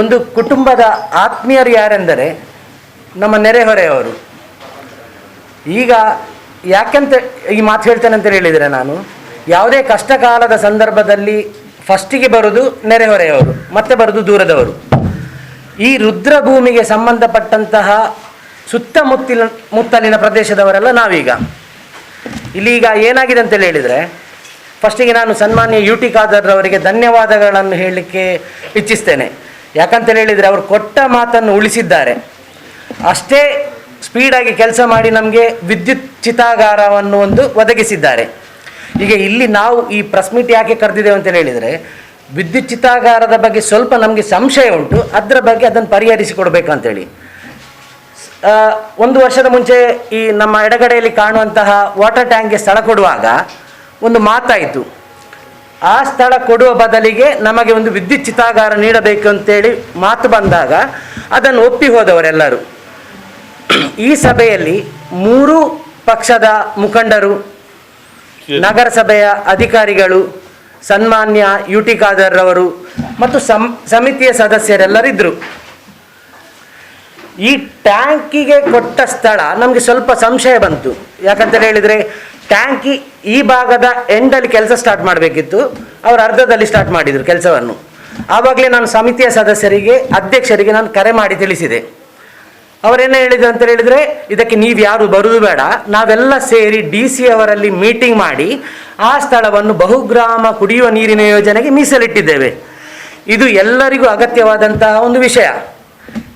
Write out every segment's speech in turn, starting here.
ಒಂದು ಕುಟುಂಬದ ಆತ್ಮೀಯರು ಯಾರೆಂದರೆ ನಮ್ಮ ನೆರೆಹೊರೆಯವರು. ಈಗ ಯಾಕೆಂತ ಈ ಮಾತು ಹೇಳ್ತೇನೆ ಅಂತ ಹೇಳಿದರೆ, ನಾನು ಯಾವುದೇ ಕಷ್ಟ ಕಾಲದ ಸಂದರ್ಭದಲ್ಲಿ ಫಸ್ಟಿಗೆ ಬರೋದು ನೆರೆಹೊರೆಯವರು, ಮತ್ತೆ ಬರೋದು ದೂರದವರು. ಈ ರುದ್ರಭೂಮಿಗೆ ಸಂಬಂಧಪಟ್ಟಂತಹ ಮುತ್ತಲಿನ ಪ್ರದೇಶದವರೆಲ್ಲ ನಾವೀಗ ಇಲ್ಲಿಗ ಏನಾಗಿದೆ ಅಂತೇಳಿ ಹೇಳಿದರೆ, ಫಸ್ಟಿಗೆ ನಾನು ಸನ್ಮಾನ್ಯ ಯು ಟಿ ಖಾದರ್ ಅವರಿಗೆ ಧನ್ಯವಾದಗಳನ್ನು ಹೇಳಲಿಕ್ಕೆ ಇಚ್ಛಿಸ್ತೇನೆ. ಯಾಕಂತೇಳಿ ಹೇಳಿದರೆ ಅವರು ಕೊಟ್ಟ ಮಾತನ್ನು ಉಳಿಸಿದ್ದಾರೆ. ಅಷ್ಟೇ ಸ್ಪೀಡಾಗಿ ಕೆಲಸ ಮಾಡಿ ನಮಗೆ ವಿದ್ಯುತ್ ಚಿತಾಗಾರವನ್ನು ಒಂದು ಒದಗಿಸಿದ್ದಾರೆ. ಈಗ ಇಲ್ಲಿ ನಾವು ಈ ಪ್ರೆಸ್ ಮೀಟ್ ಯಾಕೆ ಕರೆದಿದ್ದೇವೆ ಅಂತೇಳಿ ಹೇಳಿದರೆ, ವಿದ್ಯುತ್ ಚಿತಾಗಾರದ ಬಗ್ಗೆ ಸ್ವಲ್ಪ ನಮಗೆ ಸಂಶಯ ಉಂಟು, ಅದರ ಬಗ್ಗೆ ಅದನ್ನು ಪರಿಹರಿಸಿಕೊಡ್ಬೇಕಂತೇಳಿ. 1 ವರ್ಷದ ಮುಂಚೆ ಈ ನಮ್ಮ ಎಡಗಡೆಯಲ್ಲಿ ಕಾಣುವಂತಹ ವಾಟರ್ ಟ್ಯಾಂಕ್ಗೆ ಸ್ಥಳ ಕೊಡುವಾಗ ಒಂದು ಮಾತಾಯಿತು, ಆ ಸ್ಥಳ ಕೊಡುವ ಬದಲಿಗೆ ನಮಗೆ ಒಂದು ವಿದ್ಯುತ್ ಚಿತಾಗಾರ ನೀಡಬೇಕು ಅಂತೇಳಿ ಮಾತು ಬಂದಾಗ ಅದನ್ನು ಒಪ್ಪಿ ಹೋದವರೆಲ್ಲರೂ. ಈ ಸಭೆಯಲ್ಲಿ 3 ಪಕ್ಷದ ಮುಖಂಡರು, ನಗರಸಭೆಯ ಅಧಿಕಾರಿಗಳು, ಸನ್ಮಾನ್ಯ ಯು ಟಿ ಖಾದರ್ ಅವರು ಮತ್ತು ಸಮಿತಿಯ ಸದಸ್ಯರೆಲ್ಲರಿದ್ದರು. ಈ ಟ್ಯಾಂಕಿಗೆ ಕೊಟ್ಟ ಸ್ಥಳ ನಮಗೆ ಸ್ವಲ್ಪ ಸಂಶಯ ಬಂತು. ಯಾಕಂತೇಳಿ ಹೇಳಿದರೆ, ಟ್ಯಾಂಕಿ ಈ ಭಾಗದ ಎಂಡಲ್ಲಿ ಕೆಲಸ ಸ್ಟಾರ್ಟ್ ಮಾಡಬೇಕಿತ್ತು, ಅವರು ಅರ್ಧದಲ್ಲಿ ಸ್ಟಾರ್ಟ್ ಮಾಡಿದರು ಕೆಲಸವನ್ನು. ಆವಾಗಲೇ ನಾನು ಸಮಿತಿಯ ಸದಸ್ಯರಿಗೆ, ಅಧ್ಯಕ್ಷರಿಗೆ ನಾನು ಕರೆ ಮಾಡಿ ತಿಳಿಸಿದೆ. ಅವರೇನೇ ಹೇಳಿದ್ರು ಅಂತ ಹೇಳಿದರೆ, ಇದಕ್ಕೆ ನೀವು ಯಾರು ಬರುವುದು ಬೇಡ, ನಾವೆಲ್ಲ ಸೇರಿ DC ಅವರಲ್ಲಿ ಮೀಟಿಂಗ್ ಮಾಡಿ ಆ ಸ್ಥಳವನ್ನು ಬಹುಗ್ರಾಮ ಕುಡಿಯುವ ನೀರಿನ ಯೋಜನೆಗೆ ಮೀಸಲಿಟ್ಟಿದ್ದೇವೆ. ಇದು ಎಲ್ಲರಿಗೂ ಅಗತ್ಯವಾದಂತಹ ಒಂದು ವಿಷಯ.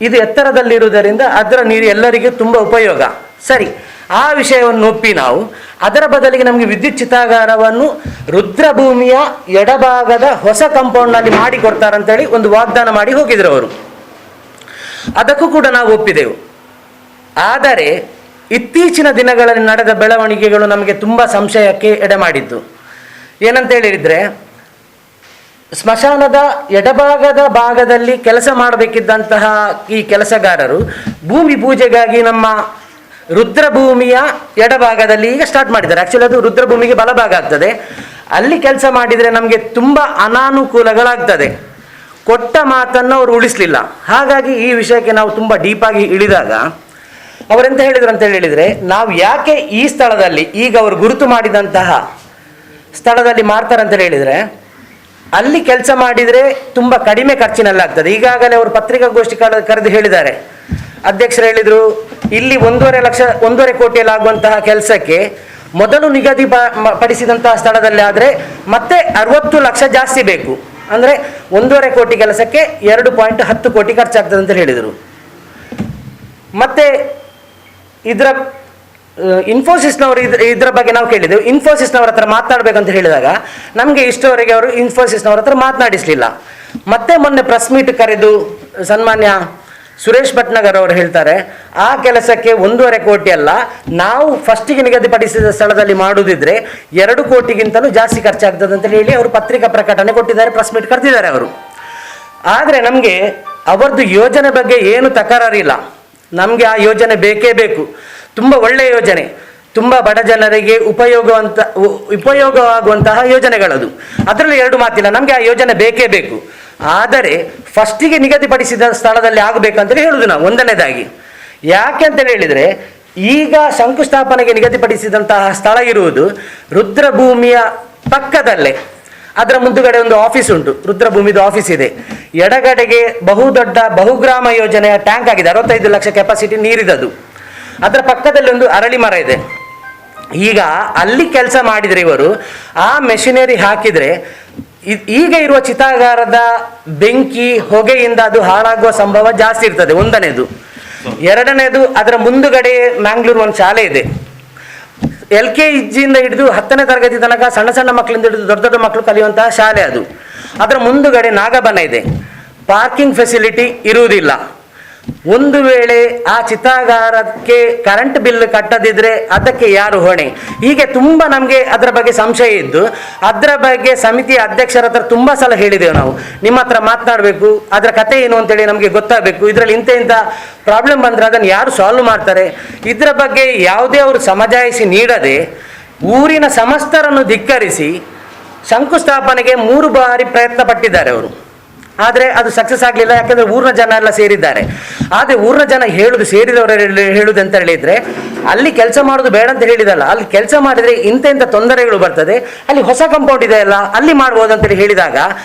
ಇದು ಎತ್ತರದಲ್ಲಿರುವುದರಿಂದ ಅದರ ನೀರು ಎಲ್ಲರಿಗೂ ತುಂಬ ಉಪಯೋಗ. ಸರಿ, ಆ ವಿಷಯವನ್ನು ಒಪ್ಪಿ ನಾವು ಅದರ ಬದಲಿಗೆ ನಮಗೆ ವಿದ್ಯುತ್ ಚಿತಾಗಾರವನ್ನು ರುದ್ರಭೂಮಿಯ ಎಡಭಾಗದ ಹೊಸ ಕಾಂಪೌಂಡ್ನಲ್ಲಿ ಮಾಡಿಕೊಡ್ತಾರಂತೇಳಿ ಒಂದು ವಾಗ್ದಾನ ಮಾಡಿ ಹೋಗಿದ್ರು ಅವರು. ಅದಕ್ಕೂ ಕೂಡ ನಾವು ಒಪ್ಪಿದೆವು. ಆದರೆ ಇತ್ತೀಚಿನ ದಿನಗಳಲ್ಲಿ ನಡೆದ ಬೆಳವಣಿಗೆಗಳು ನಮಗೆ ತುಂಬ ಸಂಶಯಕ್ಕೆ ಎಡೆ ಮಾಡಿದ್ದು. ಏನಂತ ಹೇಳಿದರೆ, ಸ್ಮಶಾನದ ಭಾಗದಲ್ಲಿ ಕೆಲಸ ಮಾಡಬೇಕಿದ್ದಂತಹ ಈ ಕೆಲಸಗಾರರು ಭೂಮಿ ಪೂಜೆಗಾಗಿ ನಮ್ಮ ರುದ್ರಭೂಮಿಯ ಎಡಭಾಗದಲ್ಲಿ ಈಗ ಸ್ಟಾರ್ಟ್ ಮಾಡಿದ್ದಾರೆ. ಆ್ಯಕ್ಚುಲಿ ಅದು ರುದ್ರಭೂಮಿಗೆ ಬಲಭಾಗ ಆಗ್ತದೆ. ಅಲ್ಲಿ ಕೆಲಸ ಮಾಡಿದರೆ ನಮಗೆ ತುಂಬ ಅನಾನುಕೂಲಗಳಾಗ್ತದೆ. ಕೊಟ್ಟ ಮಾತನ್ನು ಅವರು ಉಳಿಸಲಿಲ್ಲ. ಹಾಗಾಗಿ ಈ ವಿಷಯಕ್ಕೆ ನಾವು ತುಂಬ ಡೀಪಾಗಿ ಇಳಿದಾಗ ಅವರೆಂತ ಹೇಳಿದರು ಅಂತ ಹೇಳಿದರೆ, ನಾವು ಯಾಕೆ ಈ ಸ್ಥಳದಲ್ಲಿ ಈಗ ಅವರು ಗುರುತು ಮಾಡಿದಂತಹ ಸ್ಥಳದಲ್ಲಿ ಮಾಡ್ತಾರಂತ ಹೇಳಿದರೆ, ಅಲ್ಲಿ ಕೆಲಸ ಮಾಡಿದರೆ ತುಂಬ ಕಡಿಮೆ ಖರ್ಚಿನಲ್ಲಾಗ್ತದೆ. ಈಗಾಗಲೇ ಅವರು ಪತ್ರಿಕಾಗೋಷ್ಠಿ ಕರೆದು ಹೇಳಿದ್ದಾರೆ. ಅಧ್ಯಕ್ಷರು ಹೇಳಿದರು, ಇಲ್ಲಿ 1.5 ಕೋಟಿಯಲ್ಲಿ ಆಗುವಂತಹ ಕೆಲಸಕ್ಕೆ ಮೊದಲು ನಿಗದಿ ಪಡಿಸಿದಂತಹ ಸ್ಥಳದಲ್ಲಿ ಆದರೆ ಮತ್ತೆ 60 ಲಕ್ಷ ಜಾಸ್ತಿ ಬೇಕು. ಅಂದರೆ 1.5 ಕೋಟಿ ಕೆಲಸಕ್ಕೆ 2.10 ಕೋಟಿ ಖರ್ಚಾಗ್ತದೆ ಅಂತ ಹೇಳಿದರು. ಮತ್ತು ಇದರ ಇನ್ಫೋಸಿಸ್ನವರು ಇದರ ಬಗ್ಗೆ ನಾವು ಕೇಳಿದ್ದೆವು. ಇನ್ಫೋಸಿಸ್ನವ್ರ ಹತ್ರ ಮಾತನಾಡಬೇಕಂತ ಹೇಳಿದಾಗ ನಮಗೆ ಇಷ್ಟವರೆಗೆ ಅವರು ಇನ್ಫೋಸಿಸ್ನವ್ರ ಹತ್ರ ಮಾತನಾಡಿಸಲಿಲ್ಲ. ಮತ್ತೆ ಮೊನ್ನೆ ಪ್ರೆಸ್ ಮೀಟ್ ಕರೆದು ಸನ್ಮಾನ್ಯ ಸುರೇಶ್ ಭಟ್ನಗರ್ ಅವರು ಹೇಳ್ತಾರೆ, ಆ ಕೆಲಸಕ್ಕೆ 1.5 ಕೋಟಿ ಅಲ್ಲ, ನಾವು ಫಸ್ಟಿಗೆ ನಿಗದಿಪಡಿಸಿದ ಸ್ಥಳದಲ್ಲಿ ಮಾಡುವುದಿದ್ರೆ 2 ಕೋಟಿಗಿಂತಲೂ ಜಾಸ್ತಿ ಖರ್ಚಾಗ್ತದೆ ಅಂತ ಹೇಳಿ ಅವರು ಪತ್ರಿಕಾ ಪ್ರಕಟಣೆ ಕೊಟ್ಟಿದ್ದಾರೆ, ಪ್ರೆಸ್ ಮೀಟ್ ಕರೆದಿದ್ದಾರೆ ಅವರು. ಆದರೆ ನಮಗೆ ಅವರದ್ದು ಯೋಜನೆ ಬಗ್ಗೆ ಏನು ತಕರಾರಿಲ್ಲ. ನಮಗೆ ಆ ಯೋಜನೆ ಬೇಕೇ ಬೇಕು. ತುಂಬ ಒಳ್ಳೆಯ ಯೋಜನೆ, ತುಂಬ ಬಡ ಜನರಿಗೆ ಉಪಯೋಗವಾಗುವಂತಹ ಯೋಜನೆಗಳದು. ಅದರಲ್ಲಿ 2 ಮಾತಿಲ್ಲ, ನಮಗೆ ಆ ಯೋಜನೆ ಬೇಕೇ ಬೇಕು. ಆದರೆ ಫಸ್ಟಿಗೆ ನಿಗದಿಪಡಿಸಿದ ಸ್ಥಳದಲ್ಲಿ ಆಗಬೇಕಂತೇಳಿ ಹೇಳುವುದು ನಾವು. ಒಂದನೇದಾಗಿ ಯಾಕೆ ಅಂತೇಳಿ ಹೇಳಿದರೆ, ಈಗ ಶಂಕುಸ್ಥಾಪನೆಗೆ ನಿಗದಿಪಡಿಸಿದಂತಹ ಸ್ಥಳ ಇರುವುದು ರುದ್ರಭೂಮಿಯ ಪಕ್ಕದಲ್ಲೇ. ಅದರ ಮುಂದುಗಡೆ ಒಂದು ಆಫೀಸ್ ಉಂಟು, ರುದ್ರಭೂಮಿದು ಆಫೀಸ್ ಇದೆ. ಎಡಗಡೆಗೆ ಬಹುದೊಡ್ಡ ಬಹುಗ್ರಾಮ ಯೋಜನೆಯ ಟ್ಯಾಂಕ್ ಆಗಿದೆ, 65 ಲಕ್ಷ ಕೆಪಾಸಿಟಿ ನೀರಿದದು. ಅದರ ಪಕ್ಕದಲ್ಲಿ ಒಂದು ಅರಳಿ ಮರ ಇದೆ. ಈಗ ಅಲ್ಲಿ ಕೆಲಸ ಮಾಡಿದರೆ ಇವರು ಆ ಮೆಷಿನರಿ ಹಾಕಿದರೆ ಈಗ ಇರುವ ಚಿತಾಗಾರದ ಬೆಂಕಿ ಹೊಗೆಯಿಂದ ಅದು ಹಾಳಾಗುವ ಸಂಭವ ಜಾಸ್ತಿ ಇರ್ತದೆ. ಒಂದನೇದು. ಎರಡನೇದು, ಅದರ ಮುಂದುಗಡೆ ಮ್ಯಾಂಗ್ಳೂರು ಒಂದು ಶಾಲೆ ಇದೆ. LKG ಹಿಡಿದು 10ನೇ ತರಗತಿ ತನಕ ಸಣ್ಣ ಸಣ್ಣ ಮಕ್ಕಳಿಂದ ಹಿಡಿದು ದೊಡ್ಡ ದೊಡ್ಡ ಮಕ್ಕಳು ಕಲಿಯುವಂತಹ ಶಾಲೆ ಅದು. ಅದರ ಮುಂದುಗಡೆ ನಾಗಬನ ಇದೆ. ಪಾರ್ಕಿಂಗ್ ಫೆಸಿಲಿಟಿ ಇರುವುದಿಲ್ಲ. ಒಂದು ವೇಳೆ ಆ ಚಿತಾಗಾರಕ್ಕೆ ಕರೆಂಟ್ ಬಿಲ್ ಕಟ್ಟದಿದ್ರೆ ಅದಕ್ಕೆ ಯಾರು ಹೊಣೆ? ಹೀಗೆ ತುಂಬ ನಮಗೆ ಅದರ ಬಗ್ಗೆ ಸಂಶಯ ಇದ್ದು, ಅದರ ಬಗ್ಗೆ ಸಮಿತಿಯ ಅಧ್ಯಕ್ಷರ ಹತ್ರ ತುಂಬ ಸಲ ಹೇಳಿದೆವು ನಾವು. ನಿಮ್ಮ ಹತ್ರ ಮಾತನಾಡಬೇಕು, ಅದರ ಕತೆ ಏನು ಅಂತೇಳಿ ನಮಗೆ ಗೊತ್ತಾಗಬೇಕು. ಇದರಲ್ಲಿ ಇಂಥ ಪ್ರಾಬ್ಲಮ್ ಬಂದರೆ ಅದನ್ನು ಯಾರು ಸಾಲ್ವ್ ಮಾಡ್ತಾರೆ? ಇದರ ಬಗ್ಗೆ ಯಾವುದೇ ಅವರು ಸಮಜಾಯಿಸಿ ನೀಡದೆ ಊರಿನ ಸಮಸ್ತರನ್ನು ಧಿಕ್ಕರಿಸಿ ಶಂಕುಸ್ಥಾಪನೆಗೆ 3 ಬಾರಿ ಪ್ರಯತ್ನ ಪಟ್ಟಿದ್ದಾರೆ ಅವರು. ಆದರೆ ಅದು ಸಕ್ಸಸ್ ಆಗಲಿಲ್ಲ, ಯಾಕಂದರೆ ಊರಿನ ಜನ ಎಲ್ಲ ಸೇರಿದ್ದಾರೆ. ಆದರೆ ಊರಿನ ಜನ ಸೇರಿದವರು ಹೇಳುದು ಅಂತ ಹೇಳಿದರೆ, ಅಲ್ಲಿ ಕೆಲಸ ಮಾಡೋದು ಬೇಡ ಅಂತ ಹೇಳಿದಲ್ಲ, ಅಲ್ಲಿ ಕೆಲಸ ಮಾಡಿದರೆ ಇಂಥ ತೊಂದರೆಗಳು ಬರ್ತದೆ, ಅಲ್ಲಿ ಹೊಸ ಕಾಂಪೌಂಡ್ ಇದೆ ಅಲ್ಲ, ಅಲ್ಲಿ ಮಾಡ್ಬೋದು ಅಂತೇಳಿ ಹೇಳಿದಾಗ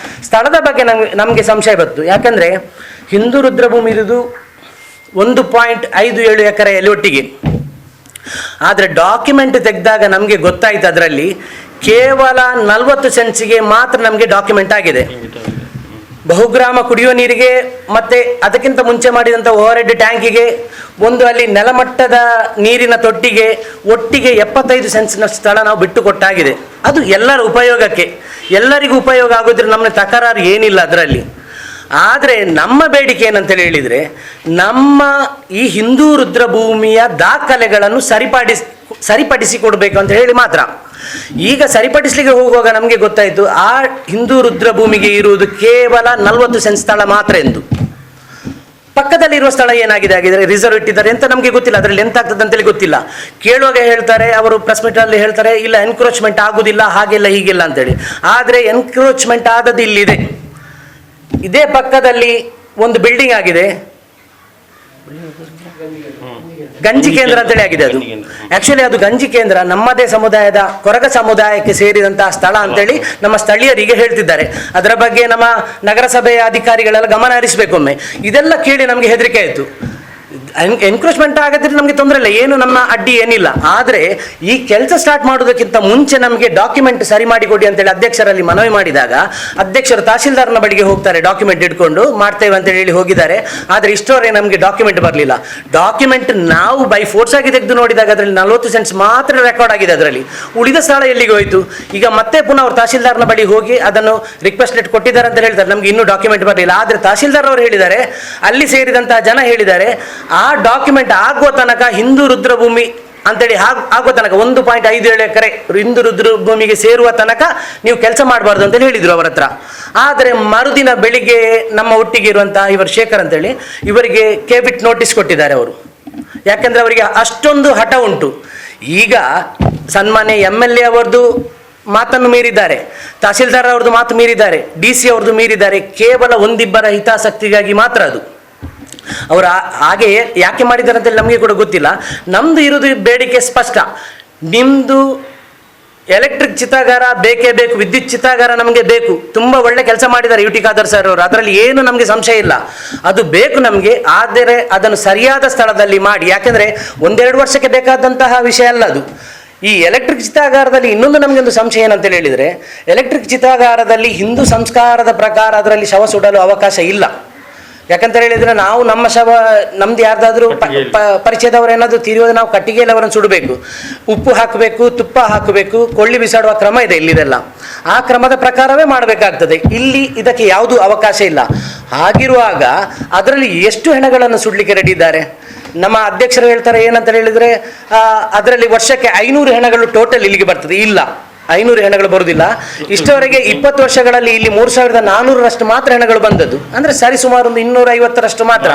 ಸ್ಥಳದ ಬಗ್ಗೆ ನಮಗೆ ಸಂಶಯ ಬಂತು. ಯಾಕಂದರೆ ಹಿಂದೂ ರುದ್ರಭೂಮಿ ಇರುವುದು 1.57 ಎಕರೆಯಲ್ಲಿ ಒಟ್ಟಿಗೆ. ಆದರೆ ಡಾಕ್ಯುಮೆಂಟ್ ತೆಗೆದಾಗ ನಮಗೆ ಗೊತ್ತಾಯ್ತು, ಅದರಲ್ಲಿ ಕೇವಲ 40 ಸೆಂಟ್ಸಿಗೆ ಮಾತ್ರ ನಮಗೆ ಡಾಕ್ಯುಮೆಂಟ್ ಆಗಿದೆ. ಬಹುಗ್ರಾಮ ಕುಡಿಯುವ ನೀರಿಗೆ ಮತ್ತೆ ಅದಕ್ಕಿಂತ ಮುಂಚೆ ಮಾಡಿದಂಥ ಓವರ್ ಹೆಡ್ ಟ್ಯಾಂಕಿಗೆ, ಒಂದು ಅಲ್ಲಿ ನೆಲಮಟ್ಟದ ನೀರಿನ ತೊಟ್ಟಿಗೆ ಒಟ್ಟಿಗೆ 75 ಸೆಂಟ್ಸ್ನ ಸ್ಥಳ ನಾವು ಬಿಟ್ಟು ಕೊಟ್ಟಾಗಿದೆ. ಅದು ಎಲ್ಲರ ಉಪಯೋಗಕ್ಕೆ, ಎಲ್ಲರಿಗೂ ಉಪಯೋಗ ಆಗೋದ್ರೆ ನಮ್ಮನ್ನ ತಕರಾರು ಏನಿಲ್ಲ ಅದರಲ್ಲಿ. ಆದರೆ ನಮ್ಮ ಬೇಡಿಕೆ ಏನಂತೇಳಿ ಹೇಳಿದರೆ, ನಮ್ಮ ಈ ಹಿಂದೂ ರುದ್ರಭೂಮಿಯ ದಾಖಲೆಗಳನ್ನು ಸರಿಪಡಿಸಿ ಕೊಡಬೇಕು ಅಂತ ಹೇಳಿ ಮಾತ್ರ. ಈಗ ಸರಿಪಡಿಸಲಿಕ್ಕೆ ಹೋಗುವಾಗ ನಮಗೆ ಗೊತ್ತಾಯಿತು, ಆ ಹಿಂದೂ ರುದ್ರಭೂಮಿಗೆ ಇರುವುದು ಕೇವಲ 40 ಸೆಂಟ್ ಸ್ಥಳ ಮಾತ್ರ ಎಂದು. ಪಕ್ಕದಲ್ಲಿರುವ ಸ್ಥಳ ಏನಾಗಿದೆ ರಿಸರ್ವ್ ಇಟ್ಟಿದ್ದಾರೆ ಅಂತ ನಮಗೆ ಗೊತ್ತಿಲ್ಲ, ಅದರಲ್ಲಿ ಎಂತ ಆಗ್ತದೆ ಅಂತೇಳಿ ಗೊತ್ತಿಲ್ಲ. ಕೇಳುವಾಗ ಹೇಳ್ತಾರೆ, ಅವರು ಪ್ರೆಸ್ ಮೀಟಲ್ಲಿ ಹೇಳ್ತಾರೆ, ಇಲ್ಲ ಎನ್ಕ್ರೋಚ್ಮೆಂಟ್ ಆಗುದಿಲ್ಲ, ಹಾಗೆಲ್ಲ ಹೀಗಿಲ್ಲ ಅಂತೇಳಿ. ಆದರೆ ಎನ್ಕ್ರೋಚ್ಮೆಂಟ್ ಆದದ್ದು ಇಲ್ಲಿದೆ. ಇದೇ ಪಕ್ಕದಲ್ಲಿ ಒಂದು ಬಿಲ್ಡಿಂಗ್ ಆಗಿದೆ, ಗಂಜಿ ಕೇಂದ್ರ ಅಂತೇಳಿ ಆಗಿದೆ. ಅದು ಆಕ್ಚುಲಿ ಅದು ಗಂಜಿ ಕೇಂದ್ರ ನಮ್ಮದೇ ಸಮುದಾಯದ ಕೊರಗ ಸಮುದಾಯಕ್ಕೆ ಸೇರಿದಂತಹ ಸ್ಥಳ ಅಂತೇಳಿ ನಮ್ಮ ಸ್ಥಳೀಯರಿಗೆ ಹೇಳ್ತಿದ್ದಾರೆ. ಅದರ ಬಗ್ಗೆ ನಮ್ಮ ನಗರಸಭೆಯ ಅಧಿಕಾರಿಗಳೆಲ್ಲ ಗಮನ ಹರಿಸಬೇಕೊಮ್ಮೆ. ಇದೆಲ್ಲ ಕೇಳಿ ನಮಗೆ ಹೆದರಿಕೆ ಆಯಿತು. ಎನ್ಕ್ರೋಚ್ಮೆಂಟ್ ಆಗದಿದ್ರೆ ನಮಗೆ ತೊಂದರೆ ಇಲ್ಲ, ಏನು ನಮ್ಮ ಅಡ್ಡಿ ಏನಿಲ್ಲ. ಆದರೆ ಈ ಕೆಲಸ ಸ್ಟಾರ್ಟ್ ಮಾಡೋದಕ್ಕಿಂತ ಮುಂಚೆ ನಮಗೆ ಡಾಕ್ಯುಮೆಂಟ್ ಸರಿ ಮಾಡಿಕೊಡಿ ಅಂತೇಳಿ ಅಧ್ಯಕ್ಷರಲ್ಲಿ ಮನವಿ ಮಾಡಿದಾಗ, ಅಧ್ಯಕ್ಷರು ತಹಶೀಲ್ದಾರ್ನ ಬಳಿಗೆ ಹೋಗ್ತಾರೆ, ಡಾಕ್ಯುಮೆಂಟ್ ಇಟ್ಕೊಂಡು ಮಾಡ್ತೇವೆ ಅಂತೇಳಿ ಹೇಳಿ ಹೋಗಿದ್ದಾರೆ. ಆದರೆ ಇಷ್ಟವರೆಗೆ ನಮಗೆ ಡಾಕ್ಯುಮೆಂಟ್ ಬರಲಿಲ್ಲ. ಡಾಕ್ಯುಮೆಂಟ್ ನಾವು ಬೈ ಫೋರ್ಸ್ ಆಗಿ ತೆಗೆದು ನೋಡಿದಾಗ ಅದರಲ್ಲಿ 40 ಸೆಂಟ್ಸ್ ಮಾತ್ರ ರೆಕಾರ್ಡ್ ಆಗಿದೆ. ಅದರಲ್ಲಿ ಉಳಿದ ಸ್ಥಳ ಎಲ್ಲಿಗೆ ಹೋಯಿತು? ಈಗ ಮತ್ತೆ ಪುನಃ ಅವರು ತಹಶೀಲ್ದಾರ್ನ ಬಳಿ ಹೋಗಿ ಅದನ್ನು ರಿಕ್ವೆಸ್ಟ್ ಲೆಟ್ ಕೊಟ್ಟಿದ್ದಾರೆ ಅಂತ ಹೇಳ್ತಾರೆ, ನಮಗೆ ಇನ್ನೂ ಡಾಕ್ಯುಮೆಂಟ್ ಬರಲಿಲ್ಲ. ಆದರೆ ತಹಶೀಲ್ದಾರ್ ಅವರು ಹೇಳಿದ್ದಾರೆ, ಅಲ್ಲಿ ಸೇರಿದಂತಹ ಜನ ಹೇಳಿದ್ದಾರೆ, ಆ ಡಾಕ್ಯುಮೆಂಟ್ ಆಗುವ ತನಕ ಹಿಂದೂ ರುದ್ರಭೂಮಿ ಅಂತೇಳಿ ಆಗುವ ತನಕ 1.57 ಎಕರೆ ಹಿಂದೂ ರುದ್ರಭೂಮಿಗೆ ಸೇರುವ ತನಕ ನೀವು ಕೆಲಸ ಮಾಡಬಾರ್ದು ಅಂತೇಳಿ ಹೇಳಿದ್ರು ಅವರ ಹತ್ರ. ಆದರೆ ಮರುದಿನ ಬೆಳಿಗ್ಗೆ ನಮ್ಮ ಒಟ್ಟಿಗೆ ಇರುವಂತಹ ಇವರು ಶೇಖರ್ ಅಂತೇಳಿ ಇವರಿಗೆ ಕೇಬಿಟ್ ನೋಟಿಸ್ ಕೊಟ್ಟಿದ್ದಾರೆ ಅವರು. ಯಾಕೆಂದ್ರೆ ಅವರಿಗೆ ಅಷ್ಟೊಂದು ಹಠ ಉಂಟು. ಈಗ ಸನ್ಮಾನ್ಯ MLA ಅವರದ್ದು ಮಾತನ್ನು ಮೀರಿದ್ದಾರೆ, ತಹಶೀಲ್ದಾರ್ ಅವ್ರದ್ದು ಮಾತು ಮೀರಿದ್ದಾರೆ, DC ಅವ್ರದ್ದು ಮೀರಿದ್ದಾರೆ. ಕೇವಲ ಒಂದಿಬ್ಬರ ಹಿತಾಸಕ್ತಿಗಾಗಿ ಮಾತ್ರ ಅದು. ಅವರು ಹಾಗೆ ಯಾಕೆ ಮಾಡಿದ್ದಾರೆ ಅಂತೇಳಿ ನಮಗೆ ಕೂಡ ಗೊತ್ತಿಲ್ಲ. ನಮ್ಮದು ಇರೋದು ಬೇಡಿಕೆ ಸ್ಪಷ್ಟ. ನಿಮ್ಮದು ಎಲೆಕ್ಟ್ರಿಕ್ ಚಿತಾಗಾರ ಬೇಕೇ ಬೇಕು, ವಿದ್ಯುತ್ ಚಿತಾಗಾರ ನಮಗೆ ಬೇಕು. ತುಂಬ ಒಳ್ಳೆ ಕೆಲಸ ಮಾಡಿದ್ದಾರೆ UT ಖಾದರ್ ಸರ್ ಅವರು, ಅದರಲ್ಲಿ ಏನು ನಮಗೆ ಸಂಶಯ ಇಲ್ಲ, ಅದು ಬೇಕು ನಮಗೆ. ಆದರೆ ಅದನ್ನು ಸರಿಯಾದ ಸ್ಥಳದಲ್ಲಿ ಮಾಡಿ. ಯಾಕೆಂದರೆ 1-2 ವರ್ಷಕ್ಕೆ ಬೇಕಾದಂತಹ ವಿಷಯ ಅಲ್ಲ ಅದು. ಈ ಎಲೆಕ್ಟ್ರಿಕ್ ಚಿತಾಗಾರದಲ್ಲಿ ಇನ್ನೊಂದು ನಮಗೆ ಒಂದು ಸಂಶಯ ಏನಂತೇಳಿ ಹೇಳಿದರೆ, ಎಲೆಕ್ಟ್ರಿಕ್ ಚಿತಾಗಾರದಲ್ಲಿ ಹಿಂದೂ ಸಂಸ್ಕಾರದ ಪ್ರಕಾರ ಅದರಲ್ಲಿ ಶವ ಸುಡಲು ಅವಕಾಶ ಇಲ್ಲ. ಯಾಕಂತ ಹೇಳಿದ್ರೆ ನಾವು ನಮ್ಮ ಶವ ನಮ್ದು ಯಾರ್ದಾದ್ರೂ ಪರಿಚಯದವರು ಏನಾದರೂ ತೀರಿಯೋದು ನಾವು ಕಟ್ಟಿಗೆಯಲ್ಲಿ ಅವರನ್ನು ಸುಡಬೇಕು, ಉಪ್ಪು ಹಾಕಬೇಕು, ತುಪ್ಪ ಹಾಕಬೇಕು, ಕೊಳ್ಳಿ ಬಿಸಾಡುವ ಕ್ರಮ ಇದೆ ಇಲ್ಲಿದೆಲ್ಲ. ಆ ಕ್ರಮದ ಪ್ರಕಾರವೇ ಮಾಡಬೇಕಾಗ್ತದೆ. ಇಲ್ಲಿ ಇದಕ್ಕೆ ಯಾವುದೂ ಅವಕಾಶ ಇಲ್ಲ. ಹಾಗಿರುವಾಗ ಅದರಲ್ಲಿ ಎಷ್ಟು ಹೆಣಗಳನ್ನು ಸುಡಲಿಕ್ಕೆ ರೆಡಿ ಇದ್ದಾರೆ? ನಮ್ಮ ಅಧ್ಯಕ್ಷರು ಹೇಳ್ತಾರೆ ಏನಂತ ಹೇಳಿದರೆ, ಅದರಲ್ಲಿ ವರ್ಷಕ್ಕೆ 500 ಹೆಣಗಳು ಟೋಟಲ್ ಇಲ್ಲಿಗೆ ಬರ್ತದೆ. ಇಲ್ಲ, 500 ಹೆಣಗಳು ಬರುವುದಿಲ್ಲ. ಇಷ್ಟವರೆಗೆ 20 ವರ್ಷಗಳಲ್ಲಿ ಇಲ್ಲಿ 3400ರಷ್ಟು ಮಾತ್ರ ಹೆಣಗಳು ಬಂದದ್ದು. ಅಂದರೆ ಸರಿ ಸುಮಾರು ಒಂದು 250ರಷ್ಟು ಮಾತ್ರ.